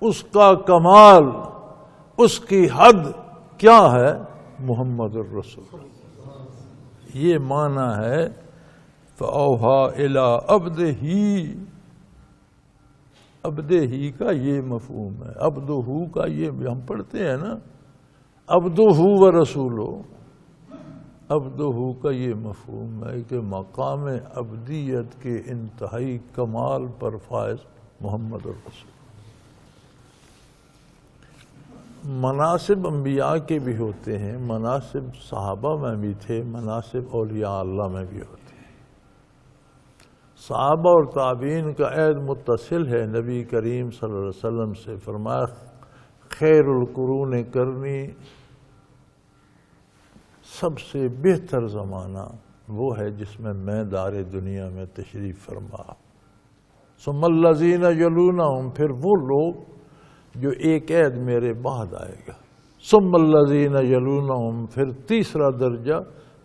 اس کا کمال، اس کی حد کیا ہے؟ محمد الرسول۔ یہ معنی ہے فَأَوْحَىٰ إِلَىٰ عَبْدِهِ، عبدہ کا یہ مفہوم ہے، عبدہ کا یہ ہم پڑھتے ہیں نا، عبدہ ورسولہ، عبدہ کا یہ مفہوم ہے کہ مقام عبدیت کے انتہائی کمال پر فائز محمد الرسول۔ مناصب انبیاء کے بھی ہوتے ہیں، مناصب صحابہ میں بھی تھے، مناصب اولیاء اللہ میں بھی ہوتے ہیں۔ صحابہ اور تابعین کا عہد متصل ہے نبی کریم صلی اللہ علیہ وسلم سے، فرمایا خیر القرون کرنی، سب سے بہتر زمانہ وہ ہے جس میں دار دنیا میں تشریف فرما، ثم الذین یلونہم، پھر وہ لوگ جو ایک عہد میرے بعد آئے گا، ثم الذین یلونہم، پھر تیسرا درجہ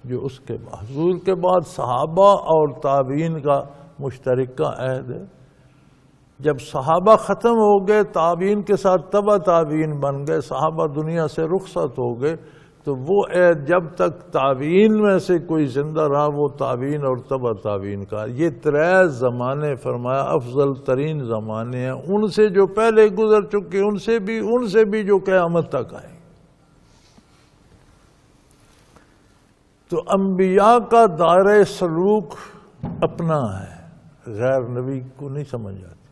جو اس کے بعد، حضور کے بعد صحابہ اور تابعین کا مشترکہ عہد ہے۔ جب صحابہ ختم ہو گئے، تابعین کے ساتھ تبع تابعین بن گئے، صحابہ دنیا سے رخصت ہو گئے، تو وہ عہد جب تک تابعین میں سے کوئی زندہ رہا، وہ تابعین اور تبع تابعین کا، یہ 3 زمانے فرمایا افضل ترین زمانے ہیں، ان سے جو پہلے گزر چکے، ان سے بھی جو قیامت تک آئیں۔ تو انبیاء کا دائرہ سلوک اپنا ہے، غیر نبی کو نہیں سمجھ آتی۔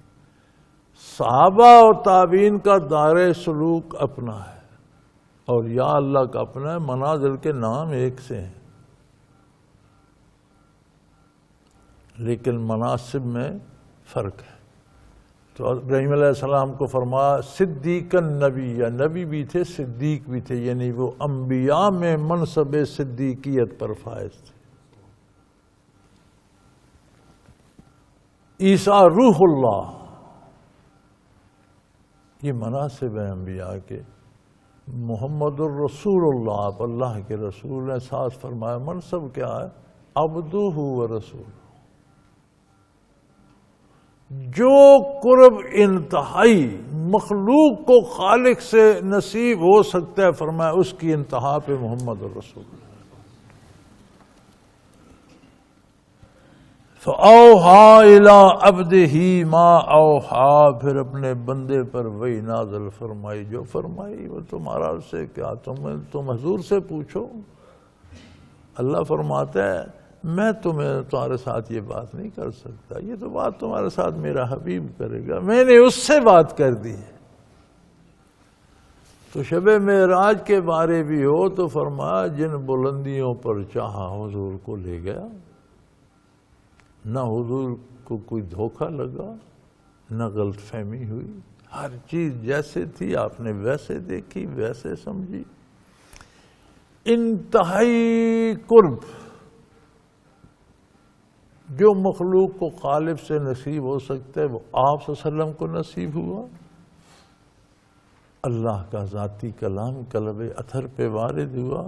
صحابہ اور تابعین کا دائرہ سلوک اپنا ہے، اور یا اللہ کا اپنا ہے، منازل کے نام ایک سے ہیں لیکن مناسب میں فرق ہے۔ تو ابراہیم علیہ السلام کو فرمایا صدیق النبی، یا نبی بھی تھے صدیق بھی تھے، یعنی وہ انبیاء میں منصب صدیقیت پر فائز تھے۔ عیسیٰ روح اللہ، یہ مناسب ہیں انبیاء کے۔ محمد الرسول اللہ، آپ اللہ کے رسول ہیں، ساتھ فرمایا منصب کیا ہے؟ عبدہ و رسول۔ جو قرب انتہائی مخلوق کو خالق سے نصیب ہو سکتا ہے، فرمایا اس کی انتہا پہ محمد الرسول۔ فَأَوْحَا إِلَىٰ عَبْدِهِ مَا أَوْحَا، پھر اپنے بندے پر وہی نازل فرمائی جو فرمائی۔ وہ تمہارا سے کیا، تم حضور سے پوچھو۔ اللہ فرماتا ہے میں تمہارے ساتھ یہ بات نہیں کر سکتا، یہ تو بات تمہارے ساتھ میرا حبیب کرے گا، میں نے اس سے بات کر دی ہے۔ تو شب معراج کے بارے بھی ہو تو فرمایا جن بلندیوں پر چاہا حضور کو لے گیا، نہ حضور کو کوئی دھوکہ لگا، نہ غلط فہمی ہوئی، ہر چیز جیسے تھی آپ نے ویسے دیکھی، ویسے سمجھی۔ انتہائی قرب جو مخلوق کو غالب سے نصیب ہو سکتا ہے وہ آپ صلی اللہ علیہ وسلم کو نصیب ہوا۔ اللہ کا ذاتی کلام قلب اطہر پہ وارد ہوا،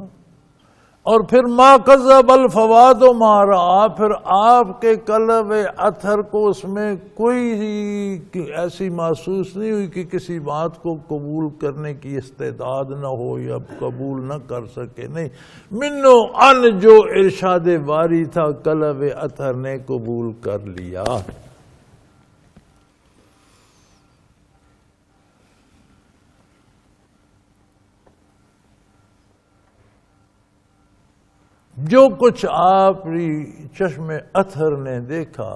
اور پھر ما کذب الفؤاد ما رأى، پھر آپ کے قلب اطہر کو اس میں کوئی ایسی محسوس نہیں ہوئی کہ کسی بات کو قبول کرنے کی استعداد نہ ہو یا قبول نہ کر سکے، نہیں، منو ان جو ارشاد باری تھا قلب اطہر نے قبول کر لیا۔ جو کچھ آپ چشم اطہر نے دیکھا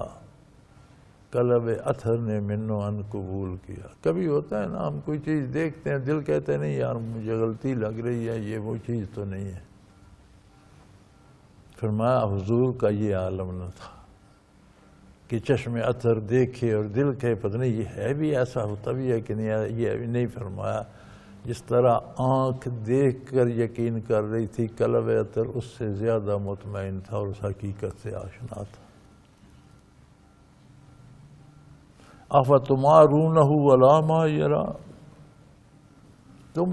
قلب اطہر نے منو ان قبول کیا۔ کبھی ہوتا ہے نا ہم کوئی چیز دیکھتے ہیں، دل کہتے ہیں نہیں یار مجھے غلطی لگ رہی ہے، یہ وہ چیز تو نہیں ہے۔ فرمایا حضور کا یہ عالم نہ تھا کہ چشم اطہر دیکھے اور دل کہے پتہ نہیں یہ ہے بھی ایسا، ہوتا بھی ہے کہ نہیں، یہ نہیں۔ فرمایا جس طرح آنکھ دیکھ کر یقین کر رہی تھی، قلب اطہر اس سے زیادہ مطمئن تھا اور اس حقیقت سے آشنا تھا۔ أَفَتُمَارُونَهُ عَلَىٰ مَا يَرَىٰ، تم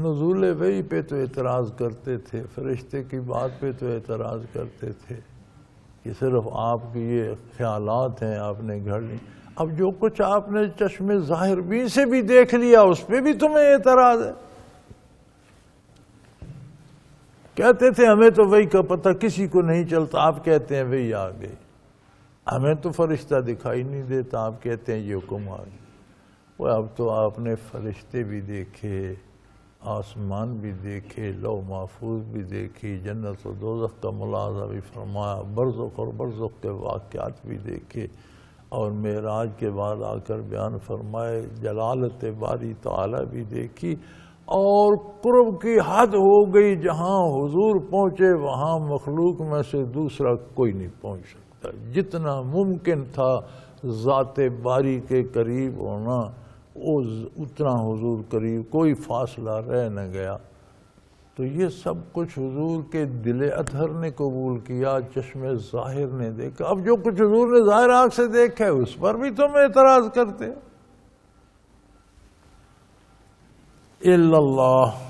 نزول وحی پہ تو اعتراض کرتے تھے، فرشتے کی بات پہ تو اعتراض کرتے تھے کہ صرف آپ کی یہ خیالات ہیں آپ نے گھڑ لی، اب جو کچھ آپ نے چشم ظاہر بین سے بھی دیکھ لیا اس پہ بھی تمہیں اعتراض ہے۔ کہتے تھے ہمیں تو وحی کا پتہ کسی کو نہیں چلتا، آپ کہتے ہیں وحی آ گئی۔ ہمیں تو فرشتہ دکھائی نہیں دیتا، آپ کہتے ہیں یہ حکم آ گیا۔ وہ اب تو آپ نے فرشتے بھی دیکھے، آسمان بھی دیکھے، لوح محفوظ بھی دیکھی، جنت و دوزخ کا ملاحظہ بھی فرمایا، برزخ اور برزخ کے واقعات بھی دیکھے، اور معراج کے بعد آ کر بیان فرمائے جلالت باری تعالی بھی دیکھی، اور قرب کی حد ہو گئی، جہاں حضور پہنچے وہاں مخلوق میں سے دوسرا کوئی نہیں پہنچ سکتا۔ جتنا ممکن تھا ذات باری کے قریب ہونا اتنا حضور قریب، کوئی فاصلہ رہ نہ گیا۔ تو یہ سب کچھ حضور کے دل اطہر نے قبول کیا، چشم ظاہر نے دیکھا۔ اب جو کچھ حضور نے ظاہر آنکھ سے دیکھا ہے اس پر بھی تم اعتراض کرتے ہو۔ الا اللہ،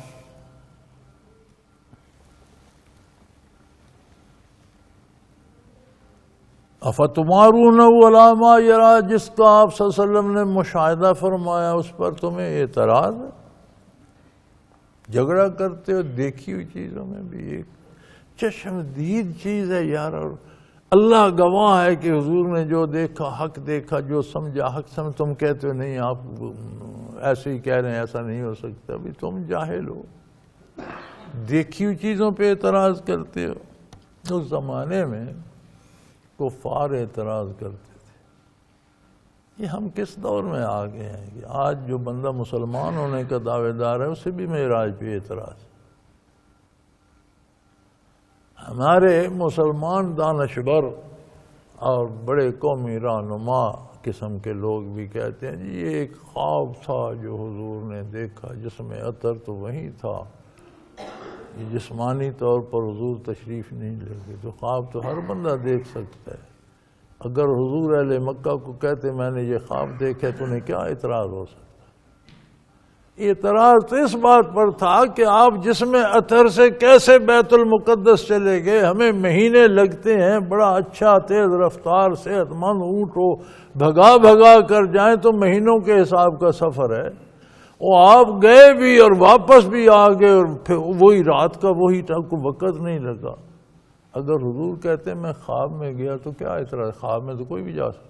افتمارونہ علی ما یری، جس کا آپ صلی اللہ علیہ وسلم نے مشاہدہ فرمایا اس پر تمہیں اعتراض ہے، جھگڑا کرتے ہو دیکھی ہوئی چیزوں میں بھی۔ ایک چشم دید چیز ہے یار، اور اللہ گواہ ہے کہ حضور نے جو دیکھا حق دیکھا، جو سمجھا حق سمجھ، تم کہتے ہو نہیں آپ ایسے ہی کہہ رہے ہیں ایسا نہیں ہو سکتا، بھی تم جاہل ہو۔ دیکھی ہوئی چیزوں پہ اعتراض کرتے ہو؟ اس زمانے میں کفار اعتراض کرتے تھے۔ یہ ہم کس دور میں آ گئے ہیں کہ آج جو بندہ مسلمان ہونے کا دعوے دار ہے اسے بھی معراج پہ اعتراض۔ ہمارے مسلمان دانشور اور بڑے قومی رہنما قسم کے لوگ بھی کہتے ہیں جی یہ ایک خواب تھا جو حضور نے دیکھا، جس میں عطر تو وہی تھا، یہ جسمانی طور پر حضور تشریف نہیں لے گئے۔ تو خواب تو ہر بندہ دیکھ سکتا ہے۔ اگر حضور اہل مکہ کو کہتے میں نے یہ خواب دیکھا تو انہیں کیا اعتراض ہو سکتا؟ اعتراض تو اس بات پر تھا کہ آپ جسم عطر سے کیسے بیت المقدس چلے گئے؟ ہمیں مہینے لگتے ہیں، بڑا اچھا تیز رفتار صحت مند اونٹ ہو، بھگا بھگا کر جائیں تو مہینوں کے حساب کا سفر ہے۔ وہ آپ گئے بھی اور واپس بھی آ گئے اور پھر وہی رات کا وہی کو وقت نہیں لگا۔ اگر حضور کہتے میں خواب میں گیا تو کیا اعتراض؟ خواب میں تو کوئی بھی جا سکتا ہے۔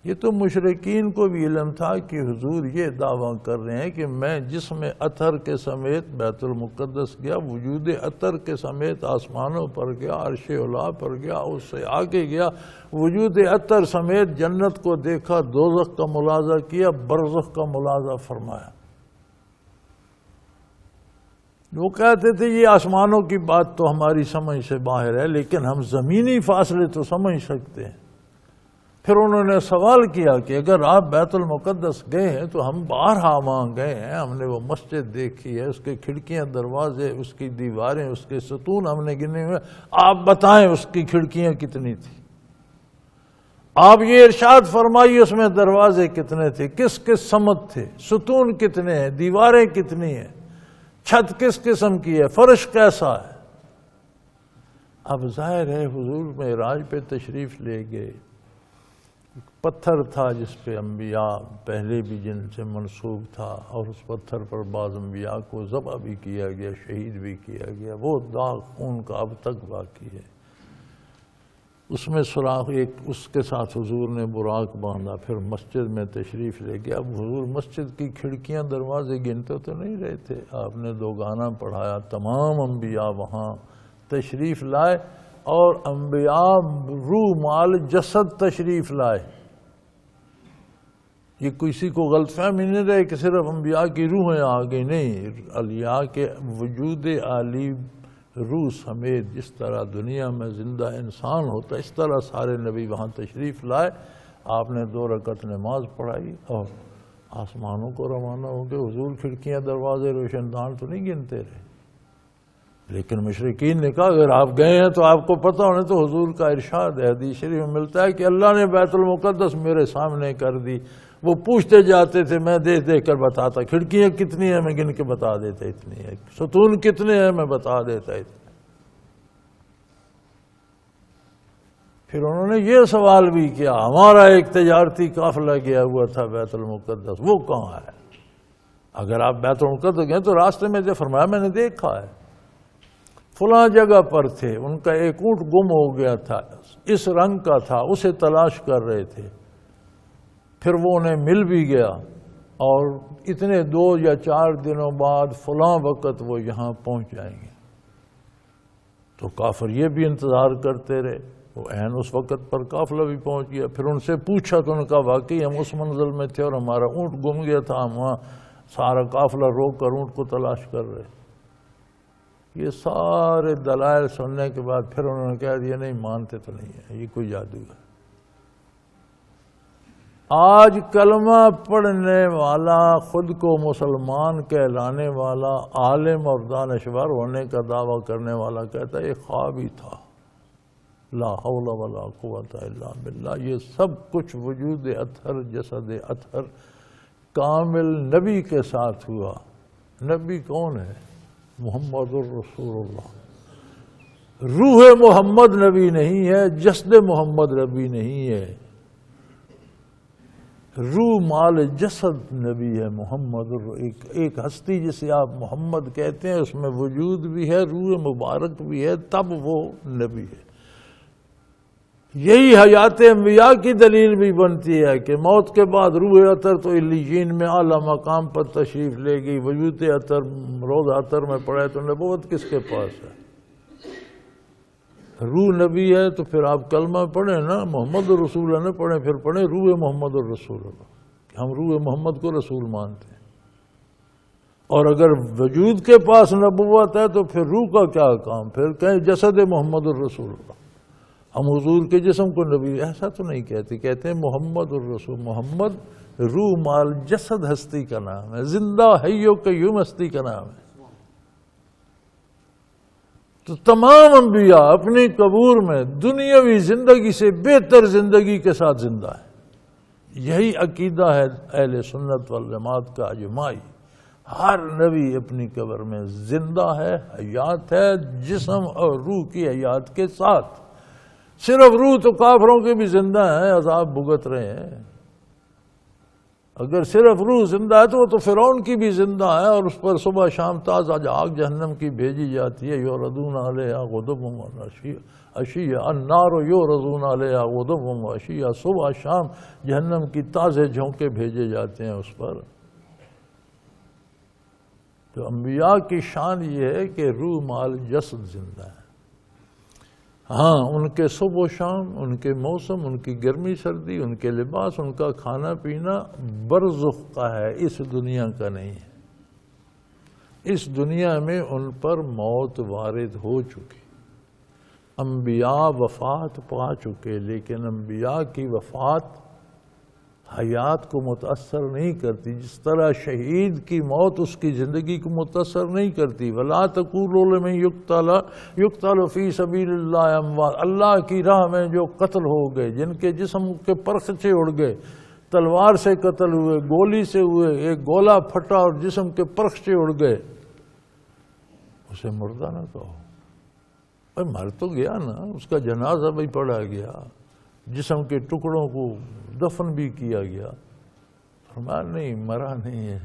یہ تو مشرکین کو بھی علم تھا کہ حضور یہ دعویٰ کر رہے ہیں کہ میں جسم عطر کے سمیت بیت المقدس گیا، وجود عطر کے سمیت آسمانوں پر گیا، عرش اعلیٰ پر گیا، اس سے آگے گیا، وجود عطر سمیت جنت کو دیکھا، دوزخ کا ملاحظہ کیا، برزخ کا ملاحظہ فرمایا۔ وہ کہتے تھے یہ آسمانوں کی بات تو ہماری سمجھ سے باہر ہے، لیکن ہم زمینی فاصلے تو سمجھ سکتے ہیں۔ پھر انہوں نے سوال کیا کہ اگر آپ بیت المقدس گئے ہیں تو ہم بارہا وہاں گئے ہیں، ہم نے وہ مسجد دیکھی ہے، اس کے کھڑکیاں، دروازے، اس کی دیواریں، اس کے ستون ہم نے گنے ہوئے، آپ بتائیں اس کی کھڑکیاں کتنی تھی؟ آپ یہ ارشاد فرمائیے اس میں دروازے کتنے تھے، کس کس سمت تھے، ستون کتنے ہیں، دیواریں کتنی ہیں، چھت کس قسم کی ہے، فرش کیسا ہے؟ اب ظاہر ہے حضور معراج پہ تشریف لے گئے، پتھر تھا جس پہ انبیاء پہلے بھی جن سے منسوب تھا، اور اس پتھر پر بعض انبیاء کو ذبح بھی کیا گیا، شہید بھی کیا گیا، وہ داغ خون کا اب تک باقی ہے۔ اس میں سوراخ ایک، اس کے ساتھ حضور نے براق باندھا، پھر مسجد میں تشریف لے گیا۔ اب حضور مسجد کی کھڑکیاں دروازے گنتے تو نہیں رہے تھے، آپ نے دو گانا پڑھایا، تمام انبیاء وہاں تشریف لائے، اور انبیاء روح مال جسد تشریف لائے۔ یہ کسی کو غلط فہمی نہیں رہے کہ صرف انبیاء کی روحیں آ گئی، نہیں، اولیاء کے وجود عالی روح سمیت جس طرح دنیا میں زندہ انسان ہوتا ہے اس طرح سارے نبی وہاں تشریف لائے۔ آپ نے 2 رکعت نماز پڑھائی اور آسمانوں کو روانہ ہو گئے۔ حضور کھڑکیاں، دروازے، روشن دان تو نہیں گنتے رہے، لیکن مشرکین نے کہا اگر آپ گئے ہیں تو آپ کو پتہ ہونے، تو حضور کا ارشاد ہے، حدیث شریف میں ملتا ہے کہ اللہ نے بیت المقدس میرے سامنے کر دی۔ وہ پوچھتے جاتے تھے، میں دیکھ دیکھ کر بتاتا، کھڑکیاں کتنی ہیں میں گن کے بتا دیتا اتنی ہے، ستون کتنے ہیں میں بتا دیتا اتنی۔ پھر انہوں نے یہ سوال بھی کیا، ہمارا ایک تجارتی قافلہ گیا ہوا تھا بیت المقدس، وہ کہاں ہے؟ اگر آپ بیت المقدس گئے تو راستے میں جو فرمایا میں نے دیکھا ہے، فلاں جگہ پر تھے، ان کا ایک اونٹ گم ہو گیا تھا، اس رنگ کا تھا، اسے تلاش کر رہے تھے، پھر وہ انہیں مل بھی گیا، اور اتنے 2 یا 4 دنوں بعد فلاں وقت وہ یہاں پہنچ جائیں گے۔ تو کافر یہ بھی انتظار کرتے رہے، وہ عین اس وقت پر قافلہ بھی پہنچ گیا۔ پھر ان سے پوچھا تو ان کا واقعی ہم اس منزل میں تھے اور ہمارا اونٹ گم گیا تھا، ہم وہاں سارا قافلہ روک کر اونٹ کو تلاش کر رہے۔ یہ سارے دلائل سننے کے بعد پھر انہوں نے کہہ دیا نہیں مانتے تو نہیں ہے، یہ کوئی جادو ہے۔ آج کلمہ پڑھنے والا، خود کو مسلمان کہلانے والا، عالم اور دانشور ہونے کا دعویٰ کرنے والا کہتا ہے یہ خواب ہی تھا، لا حول ولا قوت الا باللہ۔ یہ سب کچھ وجود اطہر، جسد اطہر کامل نبی کے ساتھ ہوا۔ نبی کون ہے؟ محمد الرسول اللہ۔ روح محمد نبی نہیں ہے، جسد محمد نبی نہیں ہے، روح مال جسد نبی ہے محمد۔ ایک ہستی جسے آپ محمد کہتے ہیں اس میں وجود بھی ہے، روح مبارک بھی ہے، تب وہ نبی ہے۔ یہی حیات انبیاء کی دلیل بھی بنتی ہے کہ موت کے بعد روح اطہر تو علیین میں اعلیٰ مقام پر تشریف لے گئی، وجود اطہر روض اطہر میں پڑے تو نبوت کس کے پاس ہے؟ روح نبی ہے تو پھر آپ کلمہ پڑھیں نا، محمد الرسول اللہ نہ پڑھیں، پھر پڑھیں روح محمد الرسول اللہ، ہم روح محمد کو رسول مانتے ہیں۔ اور اگر وجود کے پاس نبوت ہے تو پھر روح کا کیا کام؟ پھر کہیں جسد محمد الرسول اللہ، ہم حضور کے جسم کو نبی ایسا تو نہیں کہتے، کہتے ہیں محمد الرسول۔ محمد روح مال جسد ہستی کا نام ہے، زندہ حی و قیوم ہستی کا نام ہے۔ تو تمام انبیاء اپنی قبور میں دنیاوی زندگی سے بہتر زندگی کے ساتھ زندہ ہے۔ یہی عقیدہ ہے اہل سنت والجماعت کا اجماعی۔ ہر نبی اپنی قبر میں زندہ ہے، حیات ہے، جسم اور روح کی حیات کے ساتھ۔ صرف روح تو کافروں کے بھی زندہ ہیں، عذاب بھگت رہے ہیں۔ اگر صرف روح زندہ ہے تو وہ تو فرعون کی بھی زندہ ہے، اور اس پر صبح شام تازہ آگ جہنم کی بھیجی جاتی ہے۔ یوردون علیہا غدوا وعشیا، النار یوردون علیہا غدوا وعشیا، صبح شام جہنم کی تازے جھونکے بھیجے جاتے ہیں اس پر۔ تو انبیاء کی شان یہ ہے کہ روح مال جسد زندہ ہے۔ ہاں، ان کے صبح و شام، ان کے موسم، ان کی گرمی سردی، ان کے لباس، ان کا کھانا پینا برزخ کا ہے، اس دنیا کا نہیں ہے۔ اس دنیا میں ان پر موت وارد ہو چکی، انبیاء وفات پا چکے، لیکن انبیاء کی وفات حیات کو متاثر نہیں کرتی، جس طرح شہید کی موت اس کی زندگی کو متاثر نہیں کرتی۔ وَلَا تَقُولُوا لِمَن يُقْتَلُ فِي سَبِيلِ اللَّهِ أَمْوَاتٌ، اللہ کی راہ میں جو قتل ہو گئے، جن کے جسم کے پرخچے اڑ گئے، تلوار سے قتل ہوئے، گولی سے ہوئے، ایک گولا پھٹا اور جسم کے پرخچے اڑ گئے، اسے مردہ نہ کہو۔ مر تو گیا نا، اس کا جنازہ بھی پڑھا گیا، جسم کے ٹکڑوں کو دفن بھی کیا گیا، فرمایا نہیں، مرا نہیں ہے،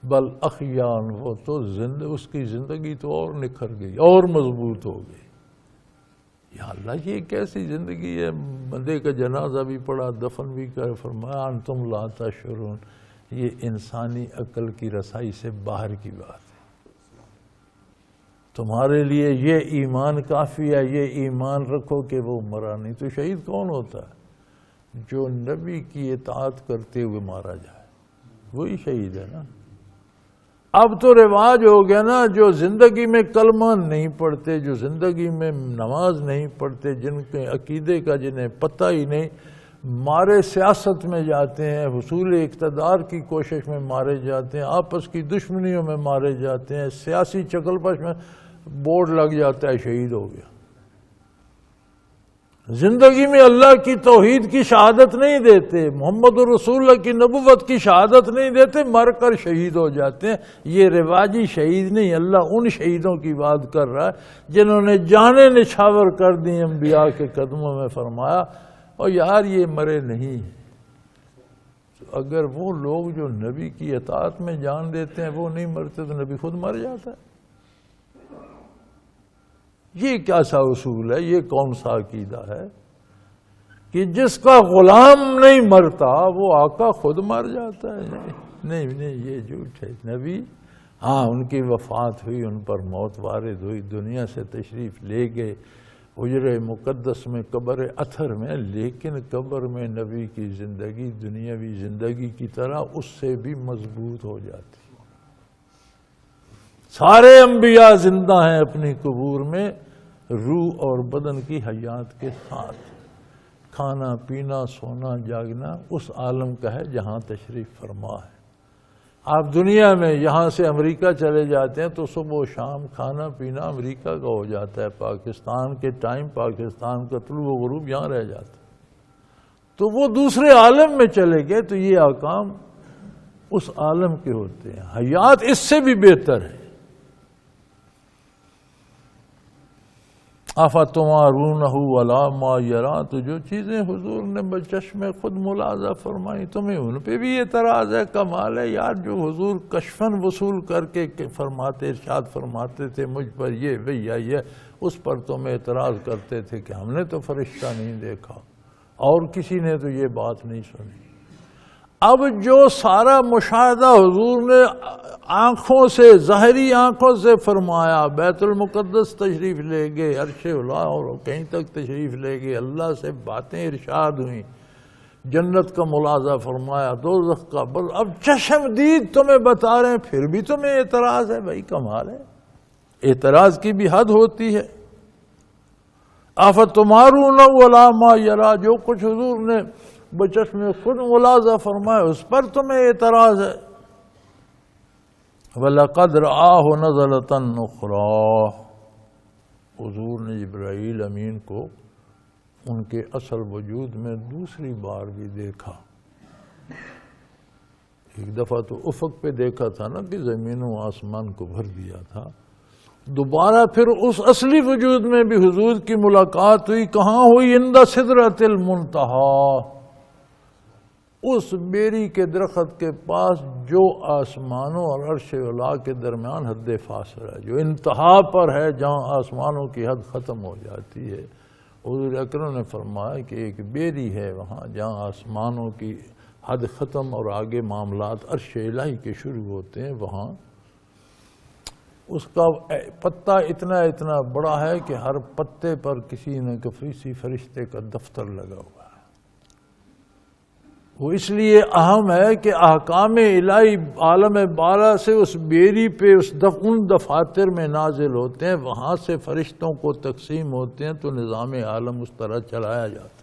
بل احیان، وہ تو اس کی زندگی تو اور نکھر گئی اور مضبوط ہو گئی۔ یا اللہ، یہ کیسی زندگی ہے؟ بندے کا جنازہ بھی پڑا، دفن بھی کر، فرمایا انتم لا تشعرون، یہ انسانی عقل کی رسائی سے باہر کی بات ہے۔ تمہارے لیے یہ ایمان کافی ہے، یہ ایمان رکھو کہ وہ مرا نہیں۔ تو شہید کون ہوتا ہے؟ جو نبی کی اطاعت کرتے ہوئے مارا جائے، وہی شہید ہے نا۔ اب تو رواج ہو گیا نا، جو زندگی میں کلمہ نہیں پڑھتے، جو زندگی میں نماز نہیں پڑھتے، جن کے عقیدے کا جنہیں پتہ ہی نہیں، مارے سیاست میں جاتے ہیں، حصول اقتدار کی کوشش میں مارے جاتے ہیں، آپس کی دشمنیوں میں مارے جاتے ہیں، سیاسی چکل پش میں بورڈ لگ جاتا ہے شہید ہو گیا۔ زندگی میں اللہ کی توحید کی شہادت نہیں دیتے، محمد الرسول اللہ کی نبوت کی شہادت نہیں دیتے، مر کر شہید ہو جاتے ہیں۔ یہ رواجی شہید نہیں، اللہ ان شہیدوں کی بات کر رہا ہے جنہوں نے جانیں نچھاور کر دی انبیاء کے قدموں میں۔ فرمایا اور یار یہ مرے نہیں۔ اگر وہ لوگ جو نبی کی اطاعت میں جان دیتے ہیں وہ نہیں مرتے تو نبی خود مر جاتا ہے۔ یہ کیا سا اصول ہے، یہ کون سا عقیدہ ہے کہ جس کا غلام نہیں مرتا وہ آقا خود مر جاتا ہے؟ نہیں نہیں، یہ جھوٹ ہے۔ نبی ہاں، ان کی وفات ہوئی، ان پر موت وارد ہوئی، دنیا سے تشریف لے گئے حجر مقدس میں، قبر اطہر میں، لیکن قبر میں نبی کی زندگی دنیاوی زندگی کی طرح اس سے بھی مضبوط ہو جاتی۔ سارے انبیاء زندہ ہیں اپنی قبور میں، روح اور بدن کی حیات کے ساتھ۔ کھانا پینا سونا جاگنا اس عالم کا ہے جہاں تشریف فرما ہے۔ آپ دنیا میں یہاں سے امریکہ چلے جاتے ہیں تو صبح و شام کھانا پینا امریکہ کا ہو جاتا ہے، پاکستان کے ٹائم، پاکستان کا طلوع و غروب یہاں رہ جاتا ہے۔ تو وہ دوسرے عالم میں چلے گئے تو یہ احکام اس عالم کے ہوتے ہیں۔ حیات اس سے بھی بہتر ہے۔ اَفَتُمَارُونَهُ عَلَىٰ مَا يَرَىٰ، تو جو چیزیں حضور نے بچشم خود ملاحظہ فرمائی تمہیں ان پہ بھی اعتراض ہے؟ کمال ہے یار، جو حضور کشفاً وصول کر کے فرماتے، ارشاد فرماتے تھے مجھ پر یہ وہی ہے، اس پر تم اعتراض کرتے تھے کہ ہم نے تو فرشتہ نہیں دیکھا اور کسی نے تو یہ بات نہیں سنی۔ اب جو سارا مشاہدہ حضور نے آنکھوں سے، ظاہری آنکھوں سے فرمایا، بیت المقدس تشریف لے گئے، عرش اعلیٰ اور کہیں تک تشریف لے گئے، اللہ سے باتیں ارشاد ہوئیں، جنت کا ملاحظہ فرمایا، دوزخ کا، بس اب چشم دید تمہیں بتا رہے ہیں، پھر بھی تمہیں اعتراض ہے؟ بھائی کمال ہے، اعتراض کی بھی حد ہوتی ہے۔ افتمارون علی ما یری، جو کچھ حضور نے بچشم خود ملاحظہ فرمایا اس پر تمہیں اعتراض ہے۔ وَلَقَدْ رَآهُ نَزْلَةً أُخْرَىٰ، حضور نے جبرائیل امین کو ان کے اصل وجود میں دوسری بار بھی دیکھا۔ ایک دفعہ تو افق پہ دیکھا تھا نا کہ زمین و آسمان کو بھر دیا تھا، دوبارہ پھر اس اصلی وجود میں بھی حضور کی ملاقات ہوئی۔ کہاں ہوئی؟ عند سدرۃ المنتہی، اس بیری کے درخت کے پاس جو آسمانوں اور عرش اعلیٰ کے درمیان حد فاصلہ ہے، جو انتہا پر ہے، جہاں آسمانوں کی حد ختم ہو جاتی ہے۔ حضور اکرم نے فرمایا کہ ایک بیری ہے وہاں جہاں آسمانوں کی حد ختم اور آگے معاملات عرش الہی کے شروع ہوتے ہیں، وہاں اس کا پتا اتنا بڑا ہے کہ ہر پتے پر کسی نہ کسی فرشتے کا دفتر لگا ہوا ہے۔ وہ اس لیے اہم ہے کہ احکام الہی عالم بالا سے اس بیری پہ ان دفاتر میں نازل ہوتے ہیں، وہاں سے فرشتوں کو تقسیم ہوتے ہیں، تو نظام عالم اس طرح چلایا جاتا ہے۔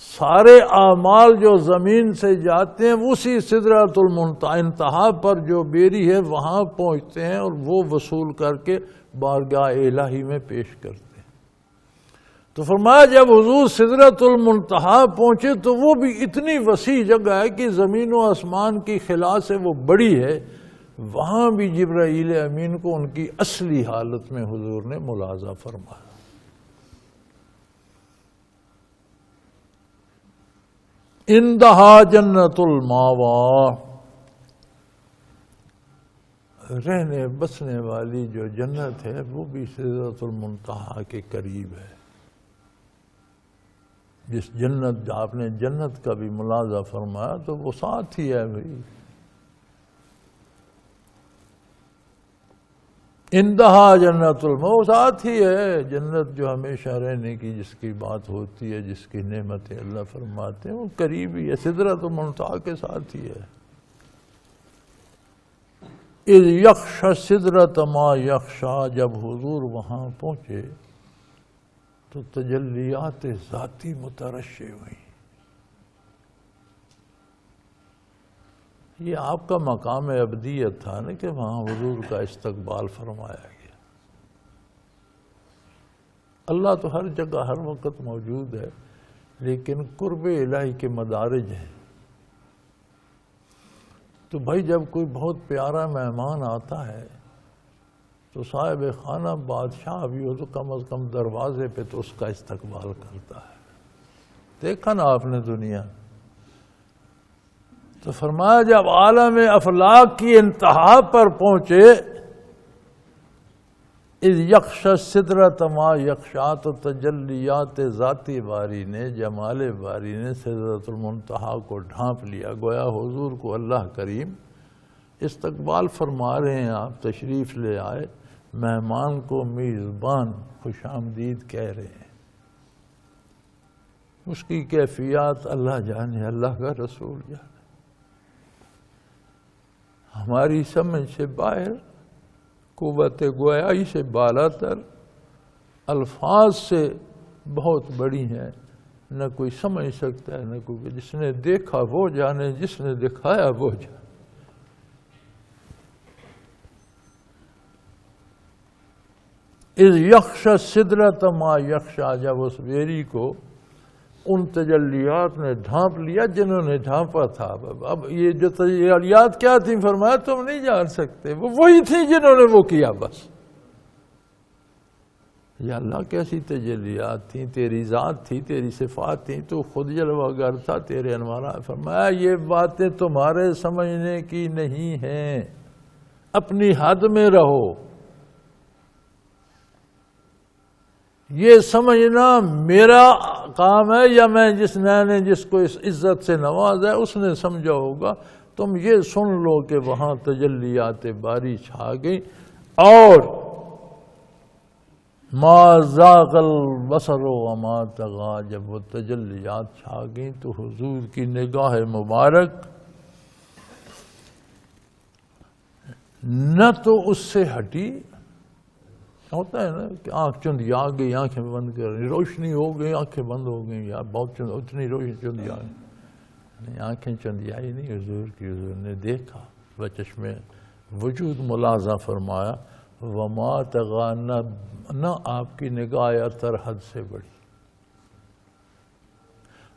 سارے اعمال جو زمین سے جاتے ہیں اسی سدرۃ المنتہی، انتہا پر جو بیری ہے وہاں پہنچتے ہیں اور وہ وصول کر کے بارگاہ الہی میں پیش کرتے ہیں۔ تو فرمایا جب حضور سدرۃ المنتہی پہنچے تو وہ بھی اتنی وسیع جگہ ہے کہ زمین و آسمان کی خلا سے وہ بڑی ہے، وہاں بھی جبرائیل امین کو ان کی اصلی حالت میں حضور نے ملاحظہ فرمایا۔ اندہا جنت الماوا، رہنے بسنے والی جو جنت ہے وہ بھی سدرۃ المنتہی کے قریب ہے۔ جس جنت، آپ نے جنت کا بھی ملاحظہ فرمایا تو وہ ساتھ ہی ہے بھائی۔ اندہا جنت الماوا، ساتھ ہی ہے جنت جو ہمیشہ رہنے کی، جس کی بات ہوتی ہے، جس کی نعمتیں اللہ فرماتے ہیں، وہ قریب ہی ہے، سدرۃ المنتہی کے ساتھ ہی ہے۔ اذ یغشی السدرۃ ما یغشی، جب حضور وہاں پہنچے تو تجلیات ذاتی مترشح ہوئی۔ یہ آپ کا مقام ابدیت تھا نا کہ وہاں حضور کا استقبال فرمایا گیا۔ اللہ تو ہر جگہ ہر وقت موجود ہے، لیکن قرب الہی کے مدارج ہیں۔ تو بھائی جب کوئی بہت پیارا مہمان آتا ہے تو صاحب خانہ بادشاہ بھی ہو تو کم از کم دروازے پہ تو اس کا استقبال کرتا ہے۔ دیکھا نا آپ نے دنیا، تو فرمایا جب عالم افلاک کی انتہا پر پہنچے، اذ یغشی السدرۃ ما یغشی، تو تجلیات ذاتی باری نے، جمال باری نے سدرۃ المنتہی کو ڈھانپ لیا، گویا حضور کو اللہ کریم استقبال فرما رہے ہیں، آپ تشریف لے آئے، مہمان کو میزبان خوش آمدید کہہ رہے ہیں۔ اس کی کیفیات اللہ جانے، اللہ کا رسول جانے، ہماری سمجھ سے باہر، قوت گویائی سے بالا تر، الفاظ سے بہت بڑی ہیں، نہ کوئی سمجھ سکتا ہے نہ کوئی، جس نے دیکھا وہ جانے، جس نے دکھایا وہ جانے۔ اذ یغشی السدرۃ ما یغشی، جب اس بیری کو ان تجلیات نے ڈھانپ لیا جنہوں نے ڈھانپا تھا۔ اب یہ جو تجلیات کیا تھیں فرمایا تم نہیں جان سکتے، وہ وہی تھیں جنہوں نے وہ کیا بس۔ یا اللہ کیسی تجلیات تھیں، تیری ذات تھی، تیری صفات تھیں، تو خود جلوہ گر تھا، تیرے انوارات۔ فرمایا یہ باتیں تمہارے سمجھنے کی نہیں ہیں، اپنی حد میں رہو۔ یہ سمجھنا میرا کام ہے یا میں جس نے جس کو اس عزت سے نوازا ہے اس نے سمجھا ہوگا. تم یہ سن لو کہ وہاں تجلیات باری چھا گئی. اور ما زاغ البصر وما طغى، جب وہ تجلیات چھا گئیں تو حضور کی نگاہ مبارک نہ تو اس سے ہٹی. ہوتا ہے نا کہ آنکھ چندی آ گئی، آنکھیں بند کر رہی، روشنی ہو گئی آنکھیں بند ہو گئی، یار بہت اتنی روشنی چندی آ گئی. نہیں، آنکھیں چندی آئی نہیں حضور کی. حضور نے دیکھا، بچشمے وجود ملاحظہ فرمایا. وما طغى، نہ آپ کی نگاہ اتر حد سے بڑی.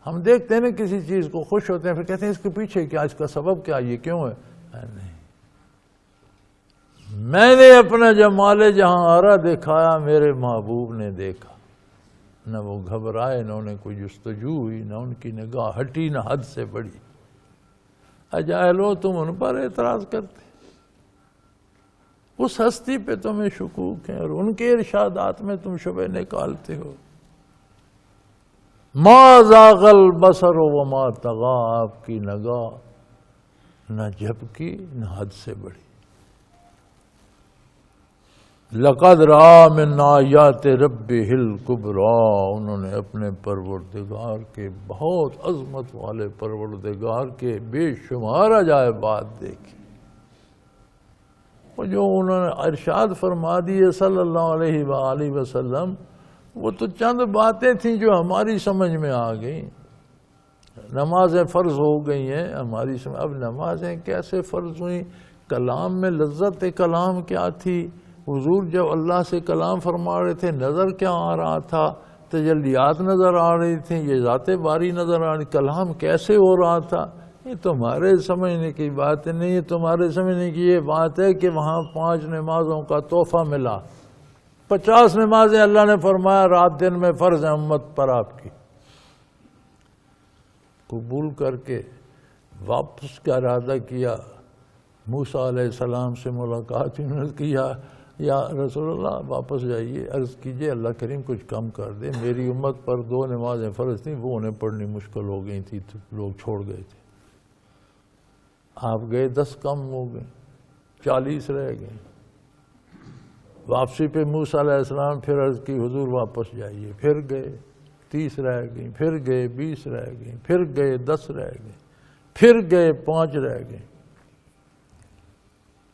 ہم دیکھتے ہیں نا کسی چیز کو، خوش ہوتے ہیں، پھر کہتے ہیں اس کے پیچھے کیا، اس کا سبب کیا، یہ کیوں ہے. نہیں، میں نے اپنا جمال جہاں آرا دکھایا، میرے محبوب نے دیکھا. نہ وہ گھبرائے، نہ انہیں کوئی جستجو ہوئی، نہ ان کی نگاہ ہٹی، نہ حد سے بڑی. اجاہلو، تم ان پر اعتراض کرتے، اس ہستی پہ تمہیں شکوک ہیں اور ان کے ارشادات میں تم شبہ نکالتے ہو. ما زاغ البصر وما طغى، آپ کی نگاہ نہ جھپکی نہ حد سے بڑی. لقد رأى من آیات ربہ الکبریٰ، انہوں نے اپنے پروردگار کے، بہت عظمت والے پروردگار کے بے شمار عجائبات دیکھے. اور جو انہوں نے ارشاد فرما دیے صلی اللہ علیہ وآلہ وسلم، وہ تو چند باتیں تھیں جو ہماری سمجھ میں آ گئیں. نمازیں فرض ہو گئی ہیں ہماری سمجھ. اب نمازیں کیسے فرض ہوئیں؟ کلام میں لذت کلام کیا تھی؟ حضور جب اللہ سے کلام فرما رہے تھے نظر کیا آ رہا تھا؟ تجلیات نظر آ رہی تھیں، یہ ذات باری نظر آ رہی. کلام کیسے ہو رہا تھا؟ یہ تمہارے سمجھنے کی بات نہیں ہے. تمہارے سمجھنے کی یہ بات ہے کہ وہاں 5 نمازوں کا تحفہ ملا. 50 نمازیں اللہ نے فرمایا رات دن میں فرض ہیں امت پر آپ کی. قبول کر کے واپس کا ارادہ کیا. موسیٰ علیہ السلام سے ملاقات انہوں نے کیا، یا رسول اللہ واپس جائیے، عرض کیجئے اللہ کریم کچھ کم کر دے. میری امت پر 2 نمازیں فرض تھیں، وہ انہیں پڑھنی مشکل ہو گئی تھی تو لوگ چھوڑ گئے تھے. آپ گئے 10 کم ہو گئے، 40 رہ گئے. واپسی پہ موسیٰ علیہ السلام پھر عرض کی حضور واپس جائیے. پھر گئے 30 رہ گئیں، پھر گئے 20 رہ گئیں، پھر گئے 10 رہ گئے، پھر گئے 5 رہ گئیں.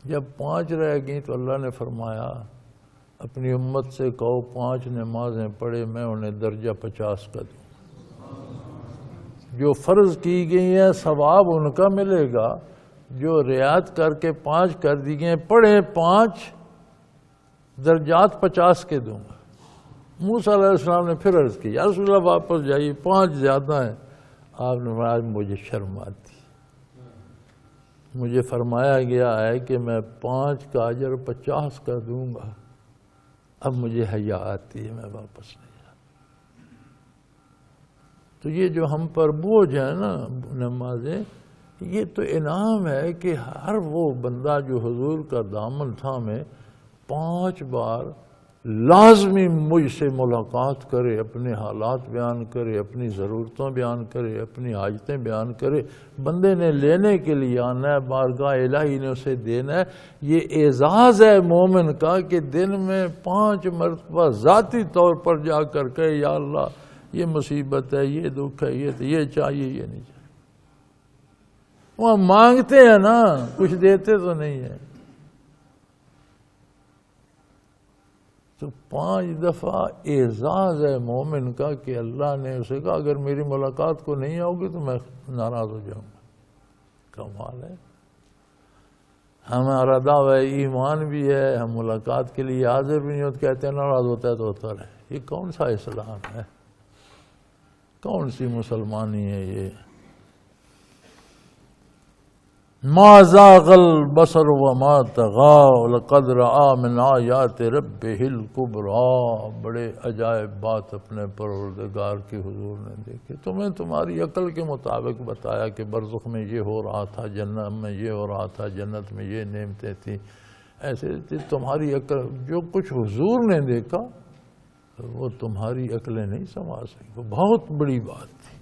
جب 5 رہ گئیں تو اللہ نے فرمایا اپنی امت سے کہو 5 نمازیں پڑھے، میں انہیں درجہ 50 کا دوں. جو فرض کی گئی ہیں ثواب ان کا ملے گا، جو رعایت کر کے 5 کر دی گئے پڑھے 5 درجات 50 کے دوں گا. موسیٰ علیہ السلام نے پھر عرض کی یا رسول اللہ واپس جائیے 5 زیادہ ہیں. آپ نے فرمایا مجھے شرم آتی، مجھے فرمایا گیا ہے کہ میں 5 کا اجر 50 کا دوں گا. اب مجھے حیا آتی ہے، میں واپس نہیں جاتا. تو یہ جو ہم پر بوجھ ہے نا نمازیں، یہ تو انعام ہے کہ ہر وہ بندہ جو حضور کا دامن تھامے 5 بار لازمی مجھ سے ملاقات کرے، اپنے حالات بیان کرے، اپنی ضرورتوں بیان کرے، اپنی حاجتیں بیان کرے. بندے نے لینے کے لیے آنا ہے، بارگاہ الہی نے اسے دینا ہے. یہ اعزاز ہے مومن کا کہ دن میں 5 مرتبہ ذاتی طور پر جا کر کہ یا اللہ یہ مصیبت ہے، یہ دکھ ہے، یہ چاہیے، یہ نہیں چاہیے. وہاں مانگتے ہیں نا، کچھ دیتے تو نہیں ہے. تو 5 دفعہ اعزاز ہے مومن کا کہ اللہ نے اسے کہا اگر میری ملاقات کو نہیں آؤ گی تو میں ناراض ہو جاؤں گا. کمال ہے. ہمارا دعویٰ ایمان بھی ہے، ہم ملاقات کے لیے حاضر بھی نہیں ہوتے، کہتے ہیں ناراض ہوتا ہے تو ہوتا رہے. یہ کون سا اسلام ہے؟ کون سی مسلمانی ہے یہ؟ ما زاغ البصر وما طغى لقد رأى من آیات ربہ الکبریٰ. بڑے عجائب بات اپنے پروردگار کے حضور نے دیکھے. تمہیں تمہاری عقل کے مطابق بتایا کہ برزخ میں یہ ہو رہا تھا، جنت میں یہ ہو رہا تھا، جنت میں یہ نعمتیں تھیں. ایسے تمہاری عقل جو کچھ حضور نے دیکھا وہ تمہاری عقلیں نہیں سنبھال سکیں، وہ بہت بڑی بات تھی۔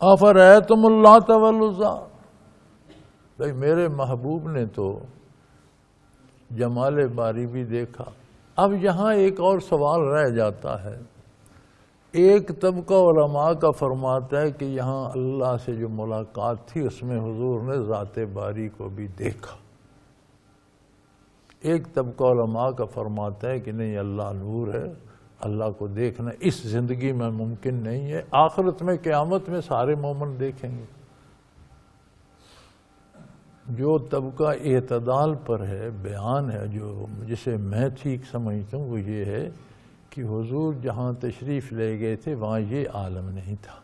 افرأیتم اللات والعزیٰ، بھائی میرے محبوب نے تو جمال باری بھی دیکھا۔ اب یہاں ایک اور سوال رہ جاتا ہے، ایک طبقہ علماء کا فرماتا ہے کہ یہاں اللہ سے جو ملاقات تھی اس میں حضور نے ذات باری کو بھی دیکھا، ایک طبقہ علماء کا فرماتا ہے کہ نہیں اللہ نور ہے، اللہ کو دیکھنا اس زندگی میں ممکن نہیں ہے، آخرت میں قیامت میں سارے مومن دیکھیں گے۔ جو طبقہ اعتدال پر ہے، بیان ہے جو جسے میں ٹھیک سمجھتا ہوں، وہ یہ ہے کہ حضور جہاں تشریف لے گئے تھے وہاں یہ عالم نہیں تھا۔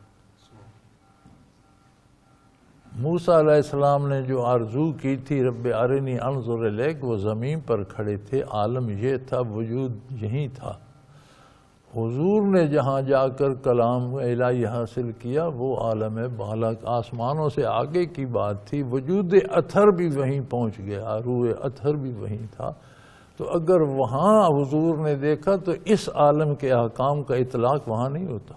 موسیٰ علیہ السلام نے جو آرزو کی تھی رب ارنی انظر الیک، وہ زمین پر کھڑے تھے، عالم یہ تھا، وجود یہی تھا۔ حضور نے جہاں جا کر کلام الہی حاصل کیا وہ عالم بالا، آسمانوں سے آگے کی بات تھی، وجود اطہر بھی وہیں پہنچ گیا، روح اطہر بھی وہیں تھا۔ تو اگر وہاں حضور نے دیکھا تو اس عالم کے احکام کا اطلاق وہاں نہیں ہوتا۔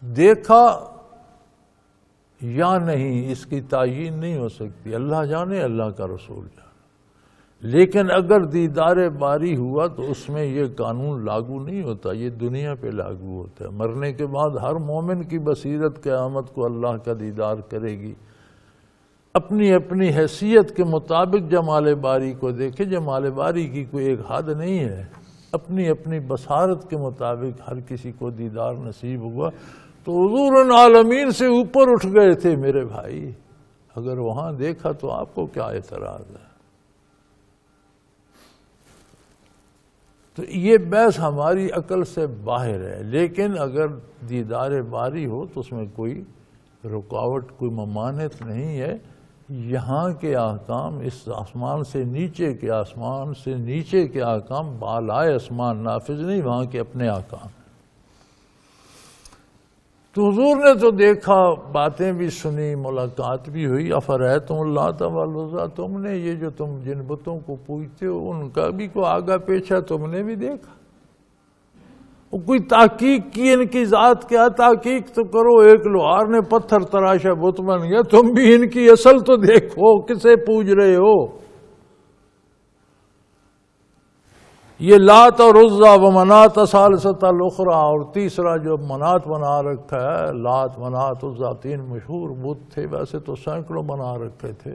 دیکھا یا نہیں اس کی تعیین نہیں ہو سکتی، اللہ جانے، اللہ کا رسول جانے۔ لیکن اگر دیدار باری ہوا تو اس میں یہ قانون لاگو نہیں ہوتا، یہ دنیا پہ لاگو ہوتا ہے۔ مرنے کے بعد ہر مومن کی بصیرت قیامت کو اللہ کا دیدار کرے گی، اپنی اپنی حیثیت کے مطابق جمال باری کو دیکھے۔ جمال باری کی کوئی ایک حد نہیں ہے، اپنی اپنی بصارت کے مطابق ہر کسی کو دیدار نصیب ہوا۔ تو حضور ان عالمین سے اوپر اٹھ گئے تھے میرے بھائی، اگر وہاں دیکھا تو آپ کو کیا اعتراض ہے؟ تو یہ بحث ہماری عقل سے باہر ہے، لیکن اگر دیدار باری ہو تو اس میں کوئی رکاوٹ، کوئی ممانعت نہیں ہے۔ یہاں کے احکام اس آسمان سے نیچے کے، آسمان سے نیچے کے احکام بالائے آسمان نافذ نہیں، وہاں کے اپنے احکام۔ تو حضور نے تو دیکھا، باتیں بھی سنی، ملاقات بھی ہوئی۔ افرأیتم اللات والعزیٰ، تم نے یہ جو تم جن بتوں کو پوجتے ہو ان کا بھی کوئی آگا پیچھا تم نے بھی دیکھا؟ وہ کوئی تحقیق کی ان کی ذات کیا؟ تحقیق تو کرو، ایک لوہار نے پتھر تراشا بت بن گیا، تم بھی ان کی اصل تو دیکھو، کسے پوج رہے ہو؟ یہ لات اور عزیٰ و منات ثالثۃ الاخری، اور تیسرا جو منات بنا رکھا ہے، لات منات عزیٰ تین مشہور بت تھے، ویسے تو سینکڑوں بنا رکھے تھے۔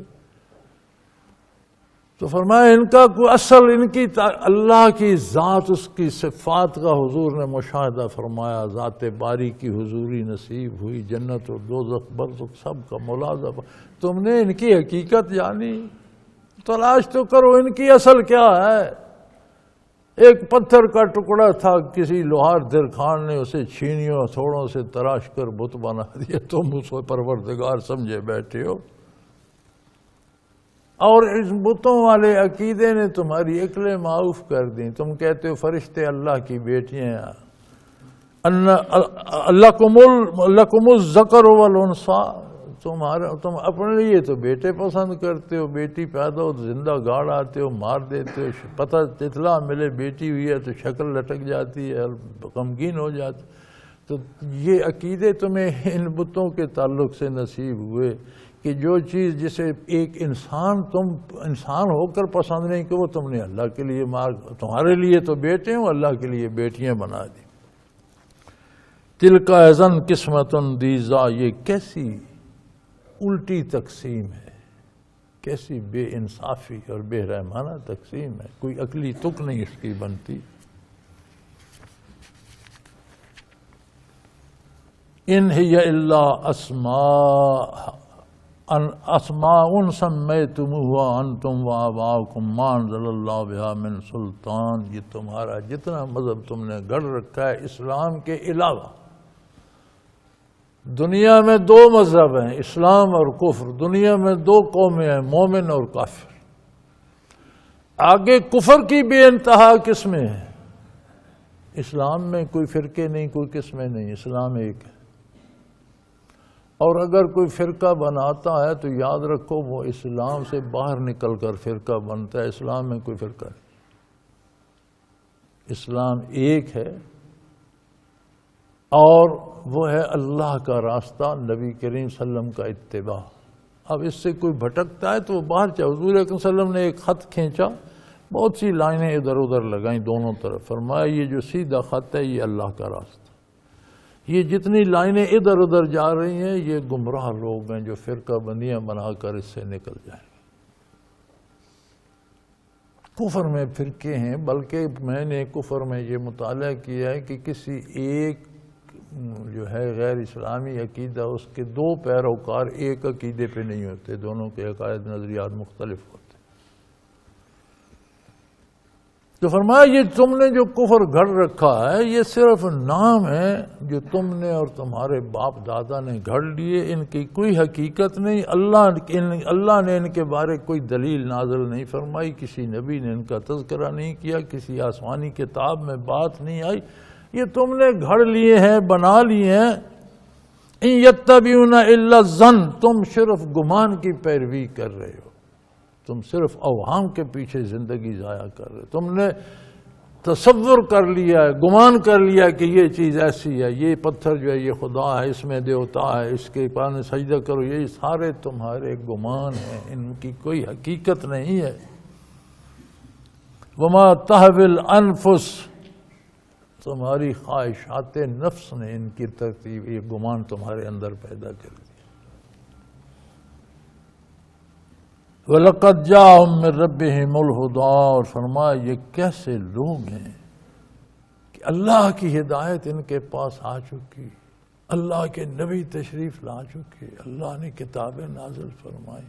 تو فرمایا ان کا کوئی اصل، ان کی اللہ کی ذات، اس کی صفات کا حضور نے مشاہدہ فرمایا، ذات باری کی حضوری نصیب ہوئی، جنت و دوزخ برزخ سب کا ملازمہ۔ تم نے ان کی حقیقت جانی، تلاش تو کرو ان کی اصل کیا ہے۔ ایک پتھر کا ٹکڑا تھا، کسی لوہار درخان نے اسے چھینیوں تھوڑوں سے تراش کر بت بنا دیا، تم اس کو پروردگار سمجھے بیٹھے ہو، اور اس بتوں والے عقیدے نے تمہاری عقلیں معاف کر دیں۔ تم کہتے ہو فرشتے اللہ کی بیٹیاں، لکم الذکر والانثیٰ، تم اپنے لیے تو بیٹے پسند کرتے ہو، بیٹی پیدا ہو تو زندہ گاڑ آتے ہو، مار دیتے ہو، پتہ اطلاع ملے بیٹی ہوئی ہے تو شکل لٹک جاتی ہے، غمگین ہو جاتی۔ تو یہ عقیدے تمہیں ان بتوں کے تعلق سے نصیب ہوئے کہ جو چیز جسے ایک انسان، تم انسان ہو کر پسند نہیں کہ وہ تم نے اللہ کے لیے تمہارے لیے تو بیٹے ہوں، اللہ کے لیے بیٹیاں بنا دی۔ تلک اذن قسمۃ ضیزیٰ، یہ کیسی الٹی تقسیم ہے، کیسی بے انصافی اور بے رحمانہ تقسیم ہے، کوئی عقلی تک نہیں اس کی بنتی۔ ان ہی الا اسماء سمیتموہا انتم وآباؤکم ما انزل اللہ بہا من سلطان، یہ تمہارا جتنا مذہب تم نے گڑھ رکھا ہے اسلام کے علاوہ۔ دنیا میں دو مذہب ہیں، اسلام اور کفر، دنیا میں دو قومیں ہیں، مومن اور کافر۔ آگے کفر کی بے انتہا قسمیں ہیں، اسلام میں کوئی فرقے نہیں، کوئی قسمیں نہیں، اسلام ایک ہے۔ اور اگر کوئی فرقہ بناتا ہے تو یاد رکھو وہ اسلام سے باہر نکل کر فرقہ بنتا ہے، اسلام میں کوئی فرقہ نہیں۔ اسلام ایک ہے اور وہ ہے اللہ کا راستہ، نبی کریم صلی اللہ علیہ وسلم کا اتباع۔ اب اس سے کوئی بھٹکتا ہے تو وہ باہر چاہے۔ حضور اکرم صلی اللہ علیہ وسلم نے ایک خط کھینچا، بہت سی لائنیں ادھر ادھر لگائیں دونوں طرف، فرمایا یہ جو سیدھا خط ہے یہ اللہ کا راستہ، یہ جتنی لائنیں ادھر ادھر جا رہی ہیں یہ گمراہ لوگ ہیں جو فرقہ بندیاں بنا کر اس سے نکل جائیں گے۔ کفر میں فرقے ہیں، بلکہ میں نے کفر میں یہ مطالعہ کیا ہے کہ کسی ایک جو ہے غیر اسلامی عقیدہ، اس کے دو پیروکار ایک عقیدے پہ نہیں ہوتے، دونوں کے عقائد نظریات مختلف ہوتے۔ تو فرمایا یہ تم نے جو کفر گھڑ رکھا ہے یہ صرف نام ہے جو تم نے اور تمہارے باپ دادا نے گھڑ لیے، ان کی کوئی حقیقت نہیں۔ اللہ نے ان کے بارے کوئی دلیل نازل نہیں فرمائی، کسی نبی نے ان کا تذکرہ نہیں کیا، کسی آسمانی کتاب میں بات نہیں آئی، یہ تم نے گھڑ لیے ہیں، بنا لیے ہیں۔ ان یتبعون الا الظن، تم صرف گمان کی پیروی کر رہے ہو، تم صرف اوہام کے پیچھے زندگی ضائع کر رہے ہو۔ تم نے تصور کر لیا ہے، گمان کر لیا کہ یہ چیز ایسی ہے، یہ پتھر جو ہے یہ خدا ہے، اس میں دیوتا ہے، اس کے پاس سجدہ کرو، یہ سارے تمہارے گمان ہیں، ان کی کوئی حقیقت نہیں ہے۔ وما تہوی الانفس، تمہاری خواہشات نفس نے ان کی ترتیب، یہ گمان تمہارے اندر پیدا کر دیا۔ وَلَقَدْ جَاءَهُم مِّن رَّبِّهِمُ الْهُدَىٰ، اور فرمایا یہ کیسے لوگ ہیں کہ اللہ کی ہدایت ان کے پاس آ چکی، اللہ کے نبی تشریف لا چکے، اللہ نے کتابیں نازل فرمائی۔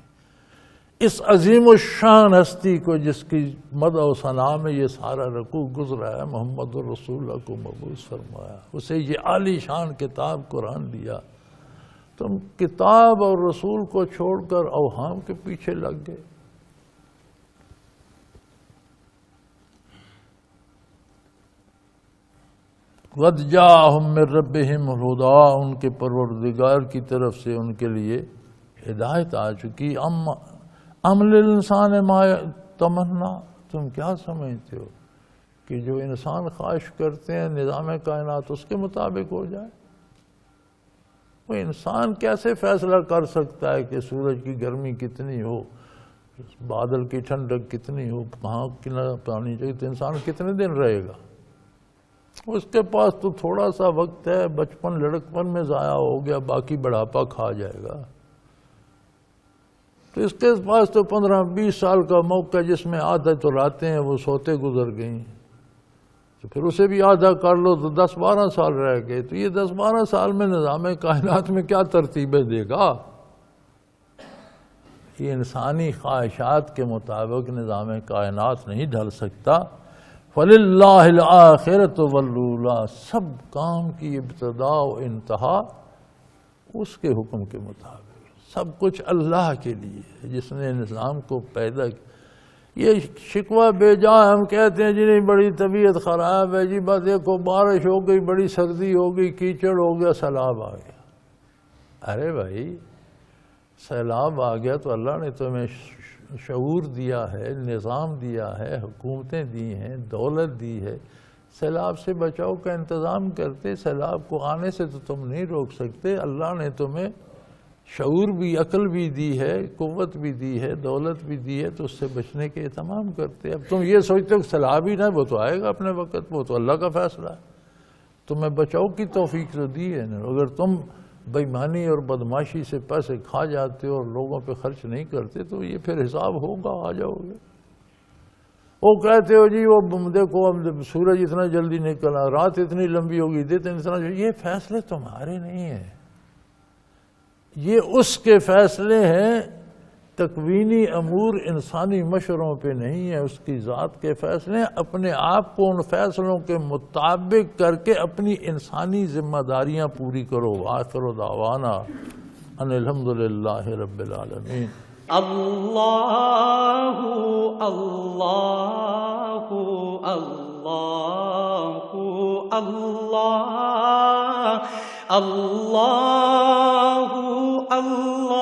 اس عظیم الشان ہستی کو جس کی مدح و ثنا میں یہ سارا رکوع گزرا ہے، محمد الرسول اللہ کو مبعوث فرمایا، اسے یہ عالی شان کتاب قرآن دیا، تم کتاب اور رسول کو چھوڑ کر اوہام کے پیچھے لگ گئے۔ قَدْ جَاءَهُم مِّن رَّبِّهِمُ الْهُدَىٰ، ان کے پروردگار کی طرف سے ان کے لیے ہدایت آ چکی۔ ام للانسان ما تمنا، تم کیا سمجھتے ہو کہ جو انسان خواہش کرتے ہیں نظام کائنات اس کے مطابق ہو جائے؟ وہ انسان کیسے فیصلہ کر سکتا ہے کہ سورج کی گرمی کتنی ہو، بادل کی ٹھنڈک کتنی ہو، کہاں کتنا پانی چاہیے، تو انسان کتنے دن رہے گا؟ اس کے پاس تو تھوڑا سا وقت ہے، بچپن لڑکپن میں ضائع ہو گیا، باقی بڑھاپا کھا جائے گا۔ تو اس کے پاس تو 15-20 سال کا موقع، جس میں آدھا تو راتیں ہیں وہ سوتے گزر گئیں، تو پھر اسے بھی آدھا کر لو تو 10-12 سال رہ گئے۔ تو یہ 10-12 سال میں نظام کائنات میں کیا ترتیبیں دے گا؟ یہ انسانی خواہشات کے مطابق نظام کائنات نہیں ڈھل سکتا۔ فَلِلَّهِ الْآخِرَةُ وَالْأُولَىٰ، سب کام کی ابتدا و انتہا اس کے حکم کے مطابق، سب کچھ اللہ کے لیے ہے جس نے نظام کو پیدا کیا۔ یہ شکوہ بے جا، ہم کہتے ہیں جی نہیں بڑی طبیعت خراب ہے، جی بس دیکھو بارش ہو گئی، بڑی سردی ہو گئی، کیچڑ ہو گیا، سیلاب آ گیا۔ ارے بھائی سیلاب آ گیا تو اللہ نے تمہیں شعور دیا ہے، نظام دیا ہے، حکومتیں دی ہیں، دولت دی ہے، سیلاب سے بچاؤ کا انتظام کرتے۔ سیلاب کو آنے سے تو تم نہیں روک سکتے، اللہ نے تمہیں شعور بھی، عقل بھی دی ہے، قوت بھی دی ہے، دولت بھی دی ہے، تو اس سے بچنے کے اہتمام کرتے۔ اب تم یہ سوچتے ہو کہ سیلاب ہی نہ، وہ تو آئے گا اپنے وقت، وہ تو اللہ کا فیصلہ ہے، تمہیں بچاؤ کی توفیق تو دی ہے نا۔ اگر تم بےایمانی اور بدماشی سے پیسے کھا جاتے ہو اور لوگوں پہ خرچ نہیں کرتے تو یہ پھر حساب ہوگا، آ جاؤ گے۔ وہ کہتے ہو جی وہ دیکھو اب سورج اتنا جلدی نکلا، رات اتنی لمبی ہوگی، دیتے اتنا، یہ فیصلے تمہارے نہیں ہیں، یہ اس کے فیصلے ہیں، تکوینی امور انسانی مشوروں پہ نہیں ہے، اس کی ذات کے فیصلے۔ اپنے آپ کو ان فیصلوں کے مطابق کر کے اپنی انسانی ذمہ داریاں پوری کرو۔ آخر دعوانا ان الحمدللہ رب العالمین۔ اللہ اللہ اللہ اللہ اللہ اللہ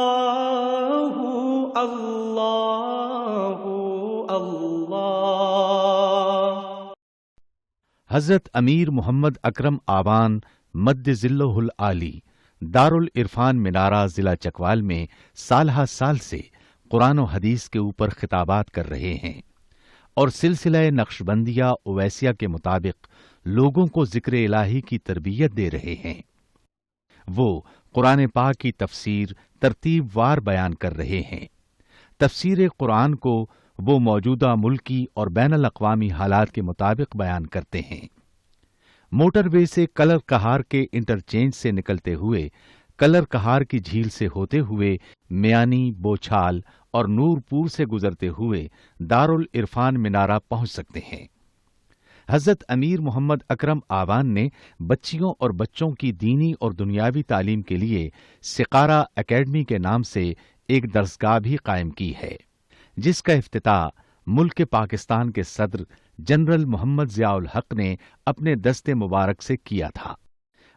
اللہ اللہ۔ حضرت امیر محمد اکرم آوان مد ذلہ العالی دارالعرفان منارہ ضلع چکوال میں سالہ سال سے قرآن و حدیث کے اوپر خطابات کر رہے ہیں اور سلسلہ نقشبندیہ اویسیہ کے مطابق لوگوں کو ذکر الہی کی تربیت دے رہے ہیں۔ وہ قرآن پاک کی تفسیر ترتیب وار بیان کر رہے ہیں۔ تفسیر قرآن کو وہ موجودہ ملکی اور بین الاقوامی حالات کے مطابق بیان کرتے ہیں۔ موٹر وے سے کلر کہار کے انٹرچینج سے نکلتے ہوئے کلر کہار کی جھیل سے ہوتے ہوئے میانی، بوچھال اور نور پور سے گزرتے ہوئے دارالعرفان منارہ پہنچ سکتے ہیں۔ حضرت امیر محمد اکرم آوان نے بچیوں اور بچوں کی دینی اور دنیاوی تعلیم کے لیے سقارہ اکیڈمی کے نام سے ایک درسگاہ بھی قائم کی ہے، جس کا افتتاح ملک پاکستان کے صدر جنرل محمد ضیاء الحق نے اپنے دست مبارک سے کیا تھا۔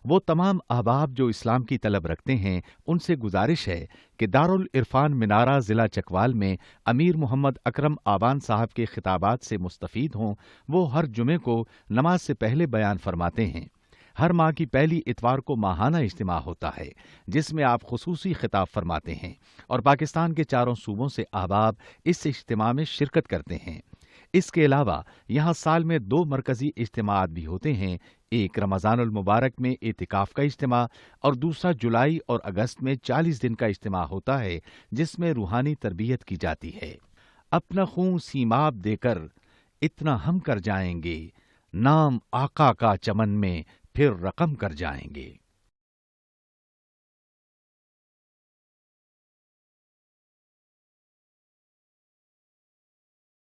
وہ تمام احباب جو اسلام کی طلب رکھتے ہیں ان سے گزارش ہے کہ دارالعرفان منارہ ضلع چکوال میں امیر محمد اکرم آوان صاحب کے خطابات سے مستفید ہوں۔ وہ ہر جمعے کو نماز سے پہلے بیان فرماتے ہیں۔ ہر ماہ کی پہلی اتوار کو ماہانہ اجتماع ہوتا ہے جس میں آپ خصوصی خطاب فرماتے ہیں اور پاکستان کے چاروں صوبوں سے احباب اس اجتماع میں شرکت کرتے ہیں۔ اس کے علاوہ یہاں سال میں 2 مرکزی اجتماعات بھی ہوتے ہیں، ایک رمضان المبارک میں اعتکاف کا اجتماع اور دوسرا جولائی اور اگست میں 40 دن کا اجتماع ہوتا ہے جس میں روحانی تربیت کی جاتی ہے۔ اپنا خون سیماب دے کر اتنا ہم کر جائیں گے، نام آقا کا چمن میں پھر رقم کر جائیں گے۔